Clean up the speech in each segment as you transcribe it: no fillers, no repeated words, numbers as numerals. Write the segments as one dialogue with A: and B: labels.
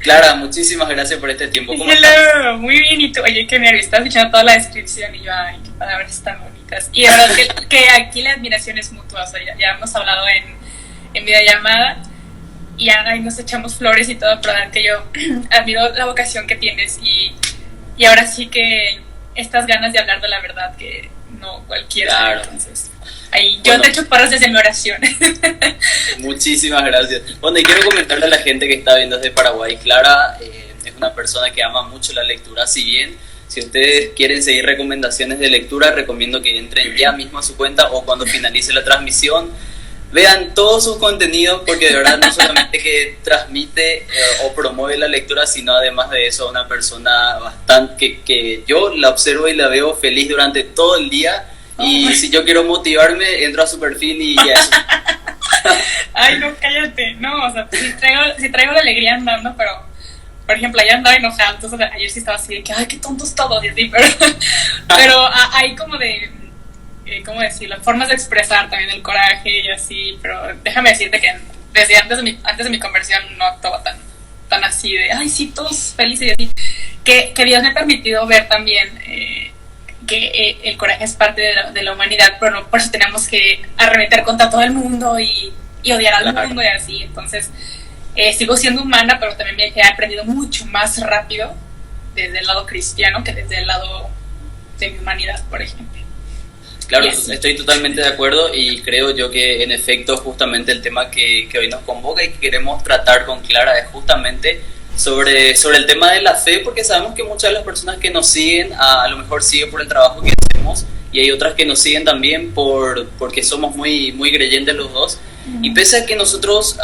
A: Clara, muchísimas gracias por este tiempo. ¿Cómo estás?
B: Hello, muy bien, y tú, oye, qué nervios, estás escuchando toda la descripción y yo, ay, qué palabras tan bonitas. Y de verdad que aquí la admiración es mutua, o sea, ya hemos hablado en videollamada y ahí nos echamos flores y todo, pero que yo admiro la vocación que tienes y ahora sí que estas ganas de hablar de la verdad que no cualquiera.
A: Claro.
B: Entonces, ahí yo te echo porras desde mi oración.
A: Muchísimas gracias. Bueno, y quiero comentarle a la gente que está viendo desde Paraguay, Clara es una persona que ama mucho la lectura. Si bien, si ustedes quieren seguir recomendaciones de lectura, recomiendo que entren ya mismo a su cuenta o cuando finalice la transmisión, vean todos sus contenidos, porque de verdad no solamente que transmite o promueve la lectura, sino además de eso una persona bastante que yo la observo y la veo feliz durante todo el día. Y si yo quiero motivarme, entro a su perfil y ya eso.
B: Ay, no, cállate. No, o sea, si traigo la alegría andando, pero, por ejemplo, ayer andaba enojada, entonces ayer sí estaba así de que, ay, qué tontos todos, y así, pero hay como de, ¿cómo decirlo? Formas de expresar también el coraje y así, pero déjame decirte que desde antes de mi conversión no actuaba tan así de, ay, sí, todos felices y así, que Dios me ha permitido ver también que el coraje es parte de la humanidad, pero no por eso tenemos que arremeter contra todo el mundo y odiar al mundo y así. Entonces sigo siendo humana, pero también he aprendido mucho más rápido desde el lado cristiano que desde el lado de mi humanidad, por ejemplo.
A: Claro, estoy totalmente de acuerdo y creo yo que en efecto justamente el tema que hoy nos convoca y que queremos tratar con Clara es justamente sobre el tema de la fe, porque sabemos que muchas de las personas que nos siguen a lo mejor siguen por el trabajo que hacemos y hay otras que nos siguen también porque somos muy creyentes los dos. Y pese a que nosotros,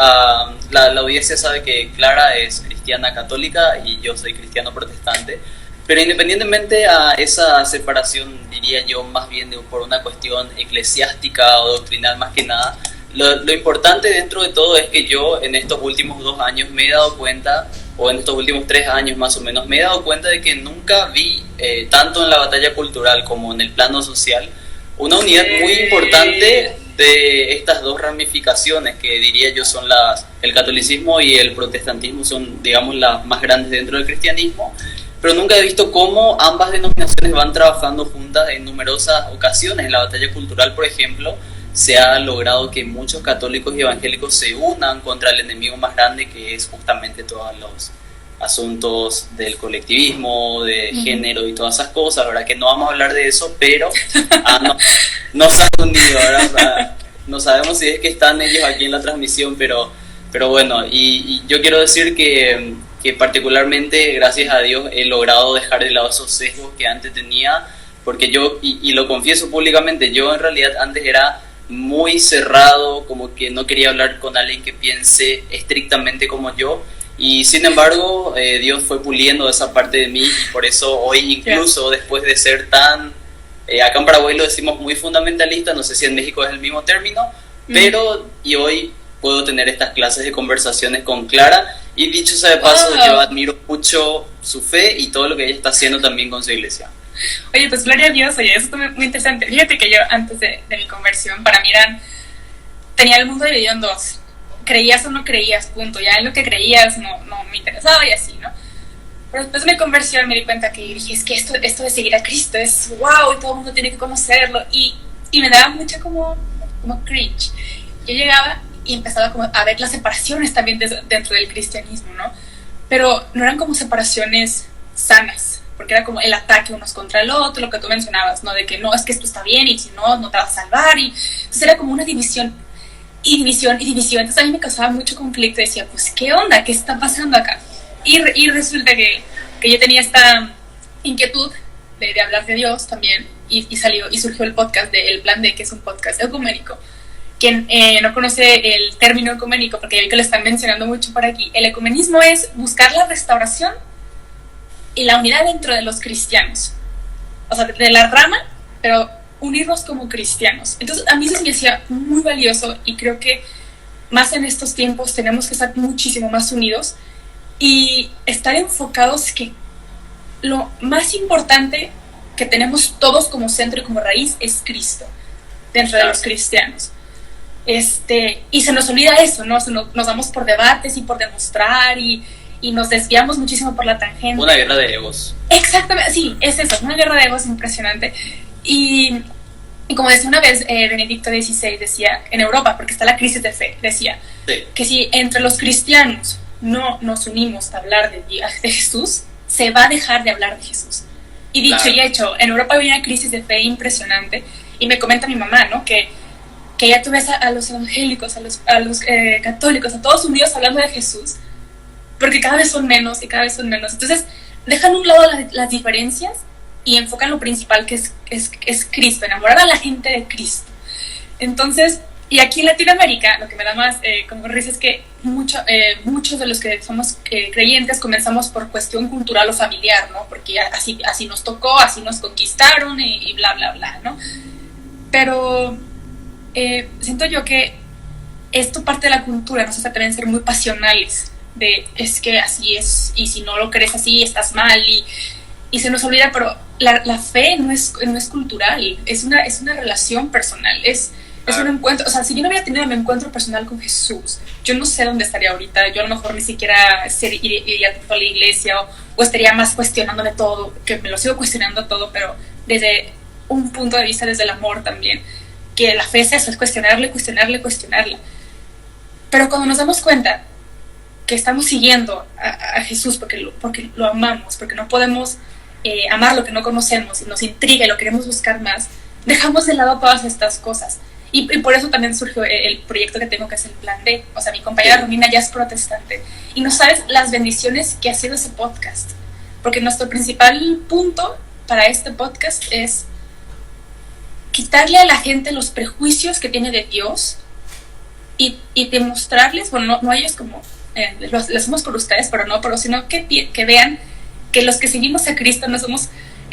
A: la audiencia sabe que Clara es cristiana católica y yo soy cristiano protestante, pero independientemente a esa separación, diría yo, más bien por una cuestión eclesiástica o doctrinal más que nada, lo importante dentro de todo es que yo en estos últimos 2 años me he dado cuenta, o en estos últimos 3 años más o menos, me he dado cuenta de que nunca vi, tanto en la batalla cultural como en el plano social, una unidad muy importante de estas dos ramificaciones que diría yo son el catolicismo y el protestantismo, son digamos las más grandes dentro del cristianismo, pero nunca he visto cómo ambas denominaciones van trabajando juntas en numerosas ocasiones. En la batalla cultural, por ejemplo, se ha logrado que muchos católicos y evangélicos se unan contra el enemigo más grande, que es justamente todos los asuntos del colectivismo, de género y todas esas cosas. ¿Verdad? Que no vamos a hablar de eso, pero nos han unido, ¿verdad? No sabemos si es que están ellos aquí en la transmisión, pero bueno, y yo quiero decir que particularmente, gracias a Dios, he logrado dejar de lado esos sesgos que antes tenía, porque yo, y lo confieso públicamente, yo en realidad antes era muy cerrado, como que no quería hablar con alguien que piense estrictamente como yo, y sin embargo Dios fue puliendo esa parte de mí, y por eso hoy incluso después de ser tan, acá en Paraguay lo decimos muy fundamentalista, no sé si en México es el mismo término, pero y hoy puedo tener estas clases de conversaciones con Clara, y dicho sea de paso, yo admiro mucho su fe y todo lo que ella está haciendo también con su iglesia.
B: Oye, pues gloria a Dios, oye, eso es muy interesante. Fíjate que yo antes de mi conversión, para mí tenía el mundo dividido en dos. Creías o no creías, punto. Ya en lo que creías no me interesaba y así, ¿no? Pero después de mi conversión me di cuenta que dije, es que esto de seguir a Cristo es wow, y todo el mundo tiene que conocerlo. Y me daba mucho como cringe. Yo llegaba y empezaba como a ver las separaciones también dentro del cristianismo, ¿no? Pero no eran como separaciones sanas, porque era como el ataque unos contra el otro, lo que tú mencionabas, ¿no? De que no, es que esto está bien y si no, no te vas a salvar. Y entonces era como una división, y división, y división. Entonces a mí me causaba mucho conflicto. Decía, pues, ¿qué onda? ¿Qué está pasando acá? Y resulta que yo tenía esta inquietud de hablar de Dios también, y surgió el podcast de El Plan D, que es un podcast ecuménico. Quien no conoce el término ecuménico, porque ya vi que lo están mencionando mucho por aquí, el ecumenismo es buscar la restauración y la unidad dentro de los cristianos, o sea, de la rama, pero unirnos como cristianos. Entonces a mí eso me hacía muy valioso, y creo que más en estos tiempos tenemos que estar muchísimo más unidos y estar enfocados que lo más importante que tenemos todos como centro y como raíz es Cristo dentro de los cristianos. Y se nos olvida eso, ¿no? Nos damos por debates y por demostrar y y nos desviamos muchísimo por la tangente.
A: Una guerra de egos.
B: Exactamente, sí, es eso, una guerra de egos impresionante. Y como decía una vez Benedicto XVI, decía, en Europa, porque está la crisis de fe, decía que si entre los cristianos no nos unimos a hablar de Jesús, se va a dejar de hablar de Jesús. Y dicho y hecho, en Europa hay una crisis de fe impresionante, y me comenta mi mamá, ¿no?, que ya tú ves a los evangélicos, a los católicos, a todos unidos hablando de Jesús, porque cada vez son menos y cada vez son menos. Entonces, dejan a un lado las diferencias y enfocan lo principal, que es Cristo, enamorar a la gente de Cristo. Entonces, y aquí en Latinoamérica, lo que me da más como risa es que muchos de los que somos creyentes comenzamos por cuestión cultural o familiar, ¿no? Porque así nos tocó, así nos conquistaron y bla, bla, bla, ¿no? Pero siento yo que esto parte de la cultura nos hace también ser muy pasionales, es que así es, y si no lo crees así, estás mal, y se nos olvida, pero la fe no es cultural, es una relación personal, es un encuentro. O sea, si yo no hubiera tenido mi encuentro personal con Jesús, yo no sé dónde estaría ahorita. Yo a lo mejor ni siquiera iría a la iglesia, o estaría más cuestionándome todo, que me lo sigo cuestionando todo, pero desde un punto de vista, desde el amor también, que la fe es eso, es cuestionarla. Pero cuando nos damos cuenta que estamos siguiendo a Jesús porque lo amamos, porque no podemos amar lo que no conocemos y nos intriga y lo queremos buscar más, dejamos de lado todas estas cosas. Y por eso también surgió el proyecto que tengo, que es el Plan D. O sea, mi compañera Romina ya es protestante, y no sabes las bendiciones que ha sido ese podcast, porque nuestro principal punto para este podcast es quitarle a la gente los prejuicios que tiene de Dios y demostrarles, bueno, no a ellos como lo hacemos por ustedes, sino que vean que los que seguimos a Cristo no somos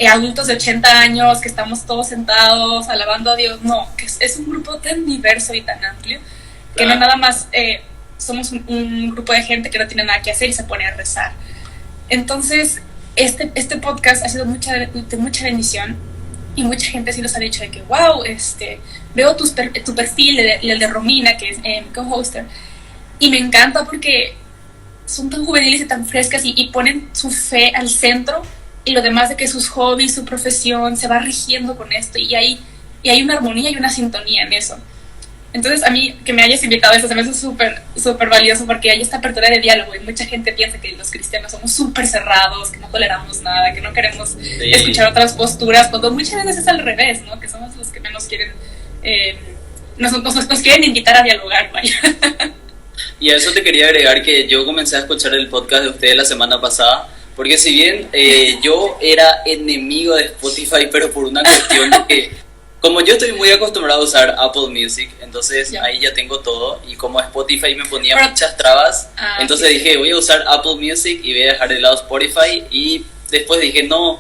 B: adultos de 80 años que estamos todos sentados alabando a Dios. No, que es un grupo tan diverso y tan amplio que no nada más somos un grupo de gente que no tiene nada que hacer y se pone a rezar. Entonces este podcast ha sido de mucha bendición, y mucha gente sí nos ha dicho de que wow, veo tu perfil, el de Romina, que es mi co-hoster, y me encanta porque son tan juveniles y tan frescas, y ponen su fe al centro, y lo demás de que sus hobbies, su profesión se va rigiendo con esto, y hay una armonía y una sintonía en eso. Entonces, a mí que me hayas invitado a eso se me hace súper, súper valioso, porque hay esta apertura de diálogo, y mucha gente piensa que los cristianos somos súper cerrados, que no toleramos nada, que no queremos escuchar otras posturas, cuando muchas veces es al revés, ¿no? Que somos los que menos quieren, nos quieren invitar a dialogar, vaya.
A: Y a eso te quería agregar que yo comencé a escuchar el podcast de ustedes la semana pasada, porque si bien yo era enemigo de Spotify, pero por una cuestión de que, como yo estoy muy acostumbrado a usar Apple Music, entonces ahí ya tengo todo, y como Spotify me ponía muchas trabas, entonces dije, voy a usar Apple Music y voy a dejar de lado Spotify, y después dije, no,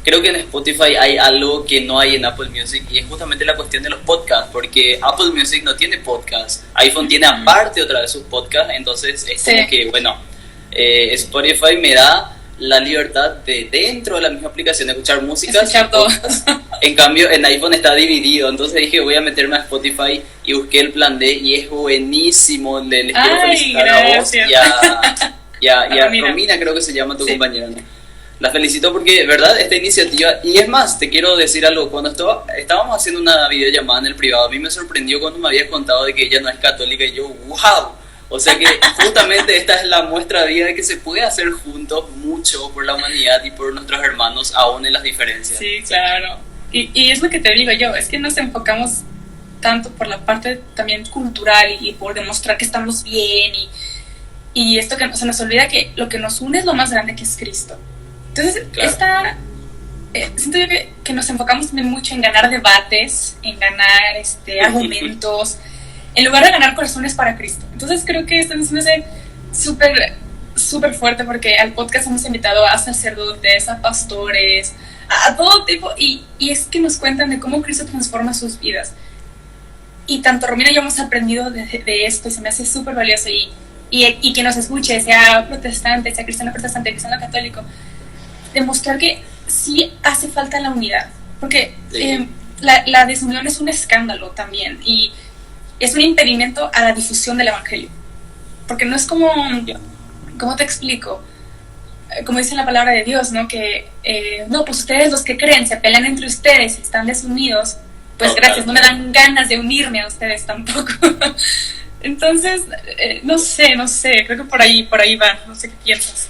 A: creo que en Spotify hay algo que no hay en Apple Music, y es justamente la cuestión de los podcasts, porque Apple Music no tiene podcast, iPhone tiene aparte otra vez sus podcasts, entonces es como que, bueno, Spotify me da la libertad de dentro de la misma aplicación de escuchar música. En cambio en iPhone está dividido, entonces dije voy a meterme a Spotify y busqué el Plan D, y es buenísimo. Les quiero felicitar a vos y a Romina, creo que se llama tu compañera, ¿no? La felicito porque, verdad, esta iniciativa, y es más, te quiero decir algo, cuando estábamos haciendo una videollamada en el privado, a mí me sorprendió cuando me habías contado de que ella no es católica, y yo, wow. O sea que justamente esta es la muestra viva de que se puede hacer juntos mucho por la humanidad y por nuestros hermanos, aún en las diferencias.
B: Sí, claro. Y es lo que te digo yo, es que nos enfocamos tanto por la parte también cultural y por demostrar que estamos bien, y esto que se nos olvida que lo que nos une es lo más grande, que es Cristo. Entonces, siento yo que nos enfocamos también mucho en ganar debates, en ganar argumentos, en lugar de ganar corazones para Cristo. Entonces creo que esto me hace súper, súper fuerte, porque al podcast hemos invitado a sacerdotes, a pastores, a todo tipo, y es que nos cuentan de cómo Cristo transforma sus vidas. Y tanto Romina y yo hemos aprendido de esto, y se me hace súper valioso, y que nos escuche, sea protestante, sea cristiano católico, demostrar que sí hace falta la unidad, porque la desunión es un escándalo también, y es un impedimento a la difusión del evangelio, porque no es como ¿cómo te explico? Como dice la palabra de Dios, ¿no? Que, no, pues ustedes los que creen se pelean entre ustedes y están desunidos, pues gracias, no me dan ganas de unirme a ustedes tampoco. Entonces, no sé, creo que por ahí va, no sé qué piensas.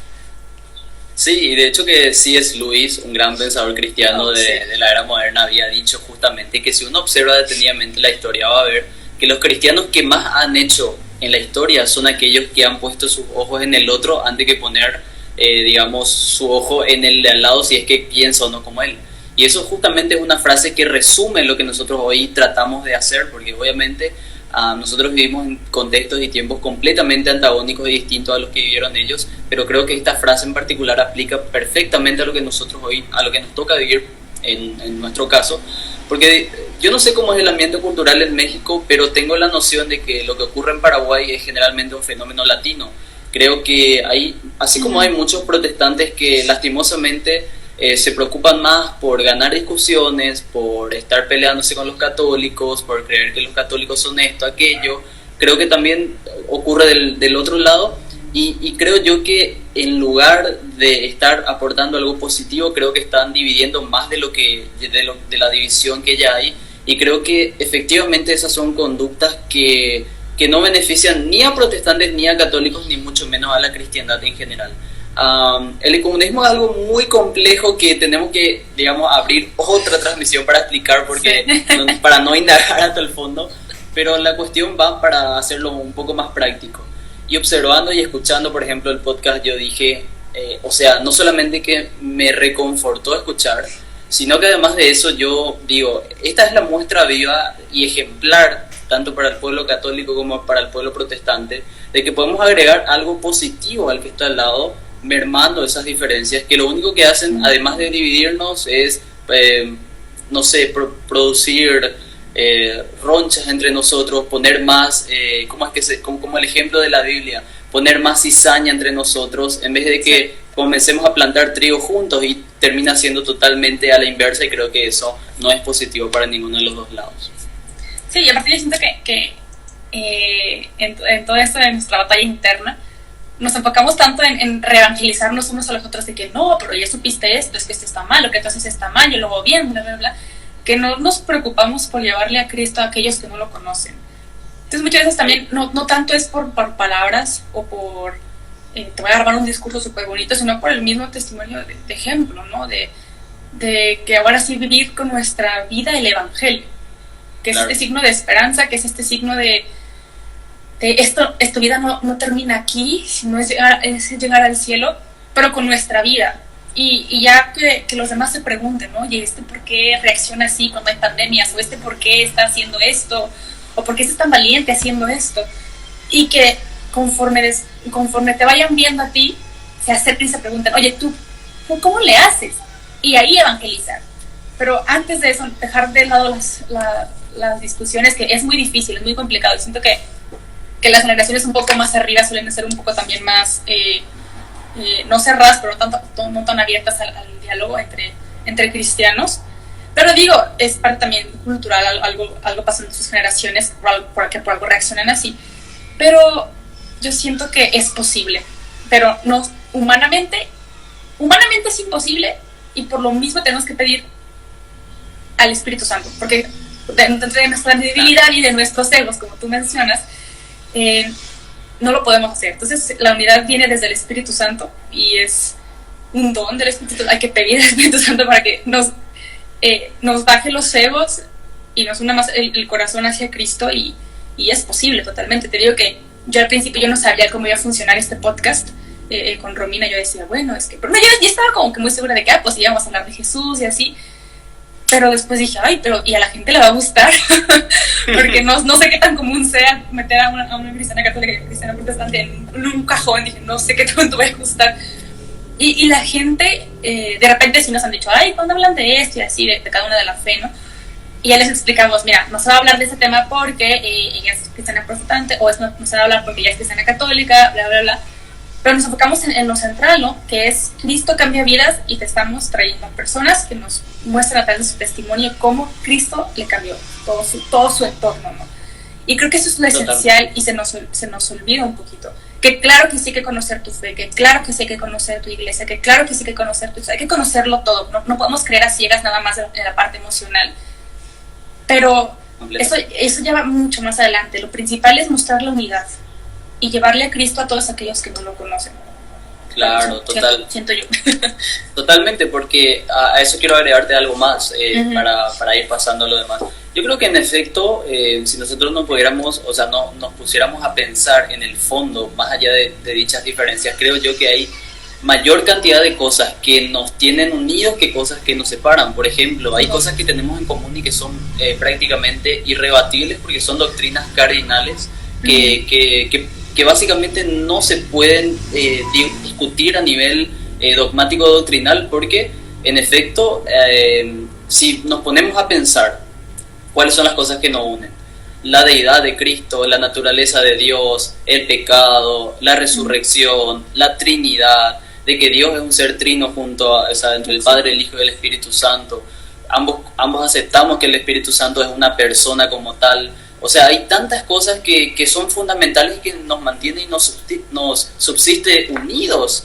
A: Sí, y de hecho que C.S. Lewis, un gran pensador cristiano de la era moderna, había dicho justamente que si uno observa detenidamente la historia va a ver que los cristianos que más han hecho en la historia son aquellos que han puesto sus ojos en el otro antes que poner, digamos, su ojo en el de al lado si es que piensa o no como él. Y eso justamente es una frase que resume lo que nosotros hoy tratamos de hacer, porque obviamente nosotros vivimos en contextos y tiempos completamente antagónicos y distintos a los que vivieron ellos, pero creo que esta frase en particular aplica perfectamente a lo que nosotros hoy, a lo que nos toca vivir en nuestro caso, porque yo no sé cómo es el ambiente cultural en México, pero tengo la noción de que lo que ocurre en Paraguay es generalmente un fenómeno latino. Creo que hay, así como hay muchos protestantes que lastimosamente se preocupan más por ganar discusiones, por estar peleándose con los católicos, por creer que los católicos son esto, aquello. Creo que también ocurre del otro lado y creo yo que en lugar de estar aportando algo positivo, creo que están dividiendo más de la división que ya hay, y creo que efectivamente esas son conductas que no benefician ni a protestantes ni a católicos, ni mucho menos a la cristiandad en general. El ecumenismo es algo muy complejo que tenemos que, digamos, abrir otra transmisión para explicar, porque para no indagar hasta el fondo, pero la cuestión va para hacerlo un poco más práctico. Y observando y escuchando, por ejemplo, el podcast, yo dije, o sea, no solamente que me reconfortó escuchar, sino que además de eso yo digo, esta es la muestra viva y ejemplar, tanto para el pueblo católico como para el pueblo protestante, de que podemos agregar algo positivo al que está al lado, mermando esas diferencias, que lo único que hacen, además de dividirnos, es, no sé, producir ronchas entre nosotros, poner más, como el ejemplo de la Biblia, poner más cizaña entre nosotros, en vez de que comencemos a plantar trigo juntos, y termina siendo totalmente a la inversa, y creo que eso no es positivo para ninguno de los dos lados.
B: Sí, y aparte yo siento que en todo esto de nuestra batalla interna, nos enfocamos tanto en reevangelizarnos unos a los otros, de que no, pero ya supiste esto, es que esto está mal, lo que tú haces está mal, yo lo hago bien, bla, bla, bla, que no nos preocupamos por llevarle a Cristo a aquellos que no lo conocen. Entonces muchas veces también no tanto es por palabras o por te voy a armar un discurso súper bonito, sino por el mismo testimonio de ejemplo, ¿no? De que ahora sí vivir con nuestra vida el evangelio, que es este signo de esperanza, que es este signo de esta vida no termina aquí, sino es llegar al cielo, pero con nuestra vida. Y ya que los demás se pregunten, ¿no? Oye, ¿por qué reacciona así cuando hay pandemias? ¿O por qué está haciendo esto? ¿O por qué es tan valiente haciendo esto? Y que conforme te vayan viendo a ti, se acerquen y se pregunten, oye, ¿tú cómo le haces? Y ahí evangelizar. Pero antes de eso, dejar de lado las discusiones, que es muy difícil, es muy complicado. Siento que las generaciones un poco más arriba suelen ser un poco también más, no cerradas, pero no tan abiertas al diálogo entre cristianos. Pero digo, es parte también cultural, algo pasa en sus generaciones, por algo reaccionan así. Pero yo siento que es posible, pero no humanamente es imposible, y por lo mismo tenemos que pedir al Espíritu Santo, porque dentro de nuestra debilidad y de nuestros egos, como tú mencionas, no lo podemos hacer. Entonces la unidad viene desde el Espíritu Santo, y es un don del Espíritu Santo. Hay que pedir al Espíritu Santo para que nos baje los egos y nos una más el corazón hacia Cristo, y es posible totalmente. Te digo que yo al principio yo no sabía cómo iba a funcionar este podcast con Romina. Yo decía, bueno, es que... Pero yo estaba como que muy segura de que pues íbamos a hablar de Jesús y así. Pero después dije, y a la gente le va a gustar. Porque no sé qué tan común sea meter a una cristiana católica y una cristiana protestante en un cajón. Dije, no sé qué tanto va a gustar. Y la gente, de repente sí nos han dicho, ¿cuándo hablan de esto? Y así, de cada una de la fe, ¿no? Y ya les explicamos, mira, no se va a hablar de ese tema porque ella es cristiana protestante, o no se va a hablar porque ella es cristiana católica, bla, bla, bla. Pero nos enfocamos en lo central, ¿no? Que es Cristo cambia vidas, y te estamos trayendo a personas que nos muestran a través de su testimonio cómo Cristo le cambió todo su entorno, ¿no? Y creo que eso es lo esencial, y se nos olvida un poquito. que claro que sí hay que conocer tu fe, que claro que sí hay que conocer tu iglesia, que claro que sí hay que conocer tu... Hay que conocerlo todo, no podemos creer a ciegas nada más en la parte emocional. Pero eso ya va mucho más adelante. Lo principal es mostrar la unidad y llevarle a Cristo a todos aquellos que no lo conocen.
A: Claro,
B: siento yo.
A: Totalmente, porque a eso quiero agregarte algo más para ir pasando a lo demás. Yo creo que en efecto, si nosotros no pudiéramos, o sea, no nos pusiéramos a pensar en el fondo, más allá de dichas diferencias, creo yo que hay mayor cantidad de cosas que nos tienen unidos que cosas que nos separan. Por ejemplo, hay cosas que tenemos en común y que son prácticamente irrebatibles porque son doctrinas cardinales que básicamente no se pueden discutir a nivel dogmático doctrinal, porque en efecto si nos ponemos a pensar cuáles son las cosas que nos unen: la deidad de Cristo, la naturaleza de Dios, el pecado, la resurrección, la Trinidad, de que Dios es un ser trino entre el Padre, el Hijo y el Espíritu Santo. Ambos aceptamos que el Espíritu Santo es una persona como tal. O sea, hay tantas cosas que son fundamentales y que nos mantienen y nos subsiste unidos.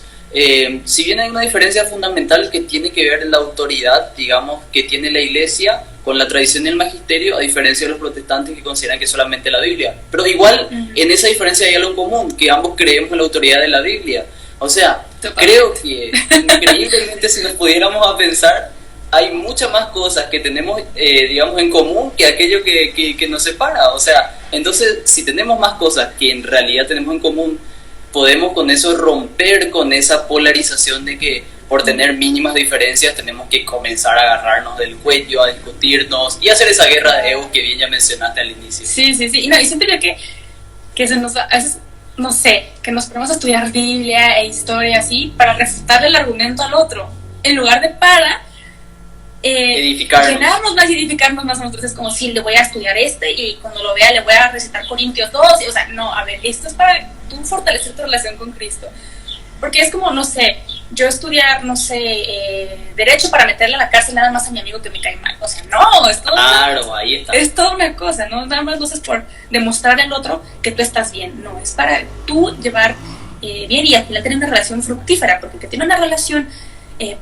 A: Si bien hay una diferencia fundamental que tiene que ver en la autoridad, digamos, que tiene la Iglesia con la tradición y el magisterio, a diferencia de los protestantes que consideran que solamente la Biblia. Pero igual, en esa diferencia hay algo en común, que ambos creemos en la autoridad de la Biblia. O sea, creo que increíblemente, si nos pudiéramos a pensar, hay muchas más cosas que tenemos, digamos, en común que aquello que nos separa. O sea, entonces, si tenemos más cosas que en realidad tenemos en común, podemos con eso romper con esa polarización de que por tener mínimas diferencias tenemos que comenzar a agarrarnos del cuello, a discutirnos y hacer esa guerra de ego que bien ya mencionaste al inicio.
B: Sí. Y siento yo que se nos va, a veces, no sé, que nos ponemos a estudiar Biblia e historia así para refutarle el argumento al otro, en lugar de llenarnos más y edificarnos más a nosotros. Es como si le voy a estudiar y cuando lo vea le voy a recitar Corintios 2, o sea, no, a ver, esto es para tú fortalecer tu relación con Cristo, porque es como, no sé, yo estudiar, no sé, derecho para meterle a la cárcel nada más a mi amigo que me cae mal, o sea, no, es todo
A: ahí está.
B: Es toda una cosa, no nada más lo haces por demostrar al otro que tú estás bien, no, es para tú llevar bien y al final tener una relación fructífera, porque el que tiene una relación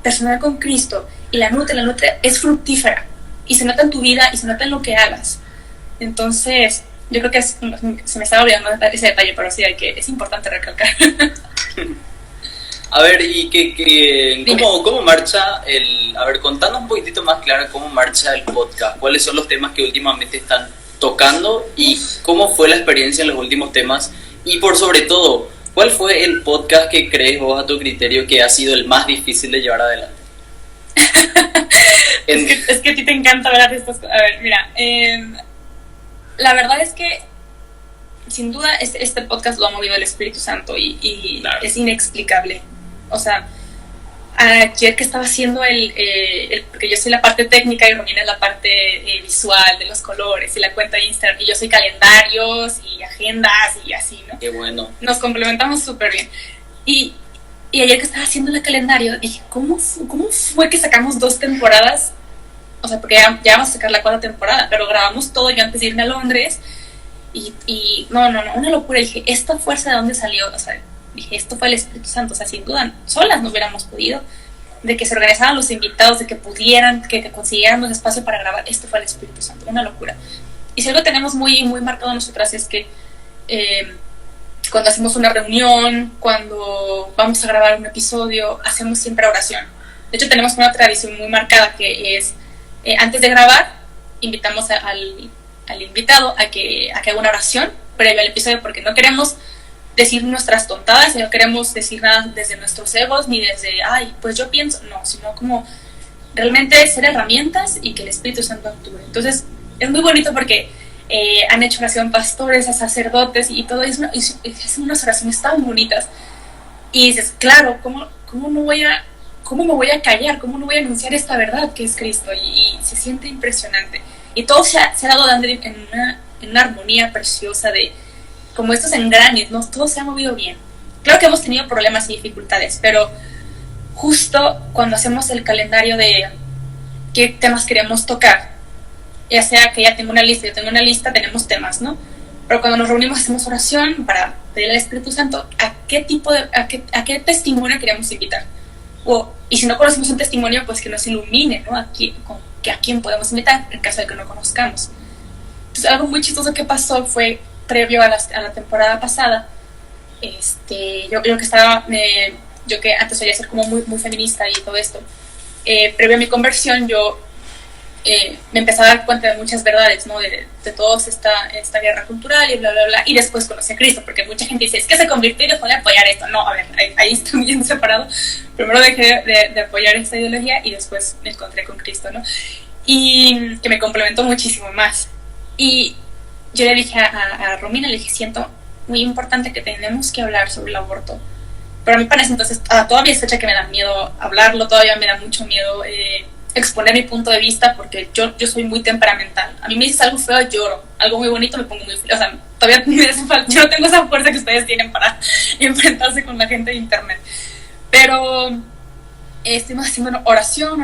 B: personal con Cristo y la nutre es fructífera y se nota en tu vida y se nota en lo que hagas. Entonces yo creo que se me estaba olvidando ese detalle, pero sí es importante recalcar.
A: A ver, y ¿cómo marcha a ver, contanos un poquitito más claro cómo marcha el podcast, cuáles son los temas que últimamente están tocando y cómo fue la experiencia en los últimos temas, y por sobre todo, ¿cuál fue el podcast que crees vos a tu criterio que ha sido el más difícil de llevar adelante?
B: Es que a ti te encanta hablar de estas cosas. A ver, mira, la verdad es que sin duda este podcast lo ha movido el Espíritu Santo y claro, es inexplicable. O sea, ayer que estaba haciendo porque yo soy la parte técnica y Romina es la parte visual de los colores y la cuenta de Instagram, y yo soy calendarios y agendas y así, ¿no?
A: Qué bueno.
B: Nos complementamos súper bien. Y ayer que estaba haciendo el calendario dije, ¿cómo fue que sacamos 2 temporadas? O sea, porque ya vamos a sacar la 4ª temporada, pero grabamos todo yo antes de irme a Londres y no, una locura. Y dije, ¿esta fuerza de dónde salió? O sea, dije, esto fue el Espíritu Santo. O sea, sin duda, solas no hubiéramos podido, de que se organizaran los invitados, de que pudieran, que consiguiéramos espacio para grabar. Esto fue el Espíritu Santo, una locura. Y si algo tenemos muy, muy marcado nosotras es que cuando hacemos una reunión, cuando vamos a grabar un episodio, hacemos siempre oración. De hecho, tenemos una tradición muy marcada que es, antes de grabar, invitamos al invitado a que haga una oración previo al episodio, porque no queremos decir nuestras tontadas y no queremos decir nada desde nuestros egos ni desde, ay, pues yo pienso, no, sino como realmente ser herramientas y que el Espíritu Santo actúe. Entonces es muy bonito porque han hecho oración pastores, a sacerdotes y todo, hacen unas oraciones tan bonitas y dices, claro, ¿cómo me voy a callar? ¿Cómo no voy a anunciar esta verdad que es Cristo? Y se siente impresionante. Y todo se ha dado dando en una armonía preciosa de como estos engranes, ¿no? Todo se ha movido bien. Claro que hemos tenido problemas y dificultades, pero justo cuando hacemos el calendario de qué temas queremos tocar, ya sea que ya tengo una lista, yo tengo una lista, tenemos temas, ¿no? Pero cuando nos reunimos hacemos oración para pedirle al Espíritu Santo a qué tipo de, a qué testimonio queremos invitar. Y si no conocemos un testimonio, pues que nos ilumine, ¿no? A quién podemos invitar en caso de que no conozcamos. Entonces, algo muy chistoso que pasó fue previo a la temporada pasada. Yo que estaba, yo que antes solía ser como muy, muy feminista y todo esto, previo a mi conversión, yo me empecé a dar cuenta de muchas verdades, ¿no? De toda esta guerra cultural y bla, bla, bla. Y después conocí a Cristo, porque mucha gente dice, es que se convirtió y dejó de apoyar esto. No, a ver, ahí estoy bien separado. Primero dejé de apoyar esta ideología y después me encontré con Cristo, ¿no? Y que me complementó muchísimo más. Y yo le dije a Romina, le dije, siento muy importante que tenemos que hablar sobre el aborto. Pero a mí para ese entonces todavía es fecha que me da miedo hablarlo, todavía me da mucho miedo exponer mi punto de vista, porque yo soy muy temperamental. A mí me dices algo feo, lloro. Algo muy bonito me pongo muy feo. O sea, todavía me hace falta. Yo no tengo esa fuerza que ustedes tienen para enfrentarse con la gente de internet. Pero estuvimos haciendo oración,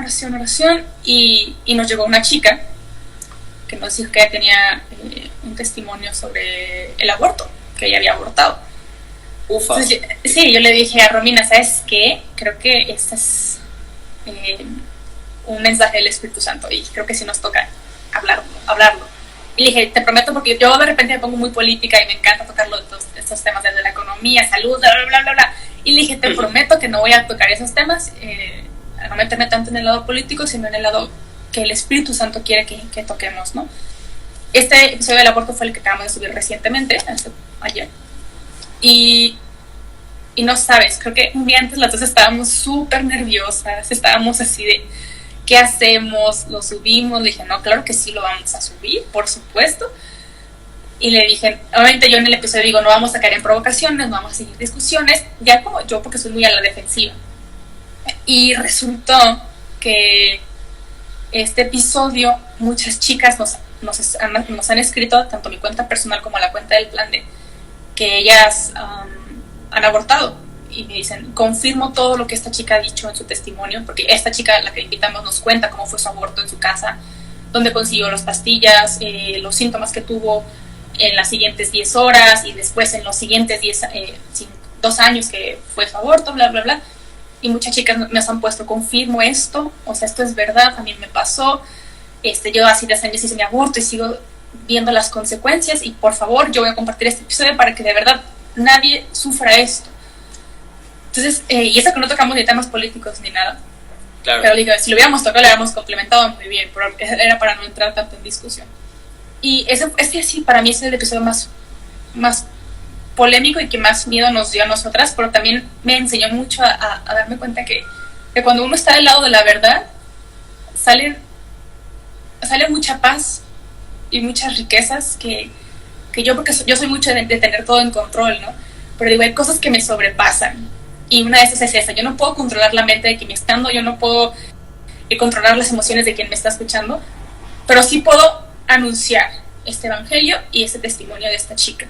B: y nos llegó una chica que nos dijo que ella tenía un testimonio sobre el aborto, que ella había abortado.
A: Ufa.
B: Entonces, sí, yo le dije a Romina, ¿sabes qué? Creo que este es un mensaje del Espíritu Santo y creo que sí nos toca hablarlo. Y le dije, te prometo, porque yo de repente me pongo muy política y me encanta tocar estos temas desde la economía, salud, bla, bla, bla, bla. Y le dije, te prometo que no voy a tocar esos temas, a no meterme tanto en el lado político, sino en el lado que el Espíritu Santo quiere que toquemos, ¿no? Este episodio del aborto fue el que acabamos de subir recientemente, ayer. Y no sabes, creo que un día antes las dos estábamos súper nerviosas, estábamos así de, ¿qué hacemos? ¿Lo subimos? Le dije, no, claro que sí lo vamos a subir, por supuesto. Y le dije, obviamente yo en el episodio digo, no vamos a caer en provocaciones, no vamos a seguir discusiones, ya como yo, porque soy muy a la defensiva. Y resultó que este episodio, muchas chicas nos han escrito, tanto mi cuenta personal como la cuenta del Plan D, que ellas han abortado. Y me dicen, confirmo todo lo que esta chica ha dicho en su testimonio, porque esta chica, la que invitamos, nos cuenta cómo fue su aborto en su casa, dónde consiguió las pastillas, los síntomas que tuvo en las siguientes 10 horas y después en los siguientes 2 años que fue su aborto, bla, bla, bla. Y muchas chicas nos han puesto, confirmo esto, o sea, esto es verdad, a mí me pasó, yo hace 10 años hice mi aborto y sigo viendo las consecuencias, y por favor, yo voy a compartir este episodio para que de verdad nadie sufra esto. Entonces, y eso que no tocamos ni temas políticos ni nada. Claro. Pero digo, si lo hubiéramos tocado, lo hubiéramos complementado muy bien, pero era para no entrar tanto en discusión. Y sí, para mí es el episodio más polémico y que más miedo nos dio a nosotras, pero también me enseñó mucho a darme cuenta que cuando uno está del lado de la verdad, sale mucha paz y muchas riquezas que yo, porque yo soy mucho de tener todo en control, ¿no? Pero digo, hay cosas que me sobrepasan. Y una de esas es esa. Yo no puedo controlar la mente de quien me está escuchando, yo no puedo controlar las emociones de quien me está escuchando, pero sí puedo anunciar este evangelio y este testimonio de esta chica.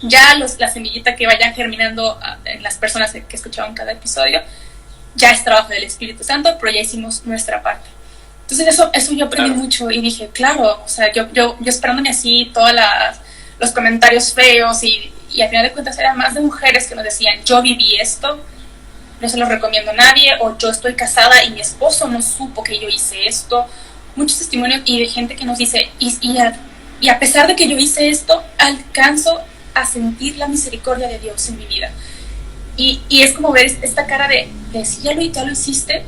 B: Ya la semillita que vayan germinando en las personas que escuchaban cada episodio, ya es trabajo del Espíritu Santo, pero ya hicimos nuestra parte. Entonces eso yo aprendí mucho y dije, claro, o sea, yo esperándome así todos los comentarios feos y al final de cuentas eran más de mujeres que nos decían, yo viví esto, no se lo recomiendo a nadie, o yo estoy casada y mi esposo no supo que yo hice esto. Muchos testimonios y de gente que nos dice, y a pesar de que yo hice esto, alcanzo a sentir la misericordia de Dios en mi vida. Y es como ver esta cara de si ya lo hiciste,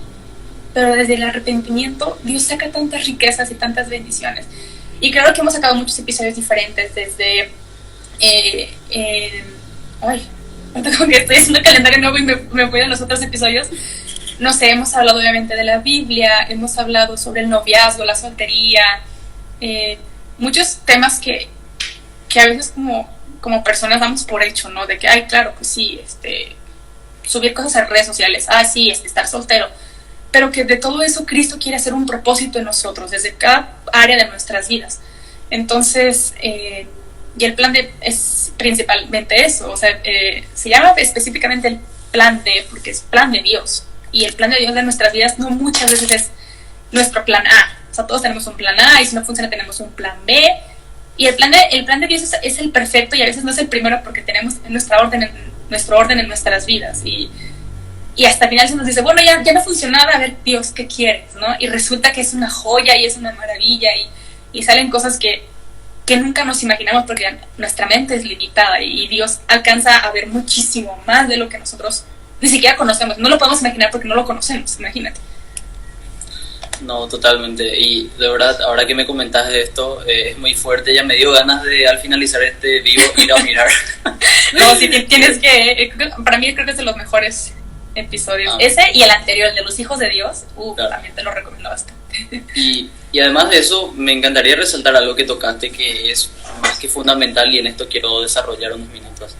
B: pero desde el arrepentimiento Dios saca tantas riquezas y tantas bendiciones. Y claro que hemos sacado muchos episodios diferentes, desde ahorita como que estoy haciendo el calendario nuevo y me voy a los otros episodios. No sé, hemos hablado obviamente de la Biblia, hemos hablado sobre el noviazgo, la soltería, muchos temas que a veces como personas damos por hecho, ¿no? De que, ay, claro, pues sí, subir cosas a redes sociales, sí, estar soltero, pero que de todo eso Cristo quiere hacer un propósito en nosotros, desde cada área de nuestras vidas. Entonces, y el plan D es principalmente eso, o sea, se llama específicamente el plan D porque es plan de Dios, y el plan de Dios de nuestras vidas no muchas veces es nuestro plan A. O sea, todos tenemos un plan A y si no funciona tenemos un plan B, Y el plan de Dios es el perfecto, y a veces no es el primero porque tenemos nuestro orden en nuestras vidas. Y hasta el final se nos dice, bueno, ya no funcionaba, a ver, Dios, ¿qué quieres? ¿No? Y resulta que es una joya y es una maravilla, y salen cosas que nunca nos imaginamos porque nuestra mente es limitada, y Dios alcanza a ver muchísimo más de lo que nosotros ni siquiera conocemos. No lo podemos imaginar porque no lo conocemos, imagínate.
A: No, totalmente. Y de verdad, ahora que me comentas de esto, es muy fuerte. Ya me dio ganas de, al finalizar este vivo, ir a mirar.
B: No, sí, tienes que... Para mí creo que es de los mejores episodios. Ese y el anterior, el de los hijos de Dios. Claro. También te lo recomiendo bastante.
A: Y además de eso, me encantaría resaltar algo que tocaste, que es más que fundamental, y en esto quiero desarrollar unos minutos.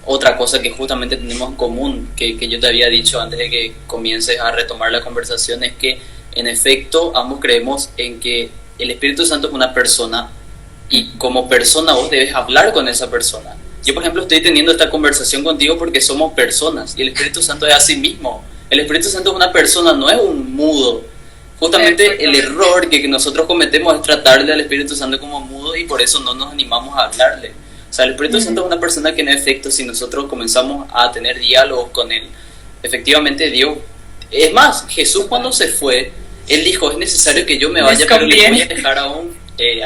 A: Otra cosa que justamente tenemos en común, que yo te había dicho antes de que comiences a retomar la conversación, es que en efecto ambos creemos en que el Espíritu Santo es una persona, y como persona vos debes hablar con esa persona. Yo, por ejemplo, estoy teniendo esta conversación contigo porque somos personas, y el Espíritu Santo es así mismo. El Espíritu Santo es una persona, no es un mudo. Justamente el error que nosotros cometemos es tratarle al Espíritu Santo como mudo, y por eso no nos animamos a hablarle. O sea, el Espíritu Santo es una persona que en efecto, si nosotros comenzamos a tener diálogos con Él, efectivamente Dios... Es más, Jesús cuando se fue, Él dijo, es necesario que yo me vaya, pero les voy a dejar aún...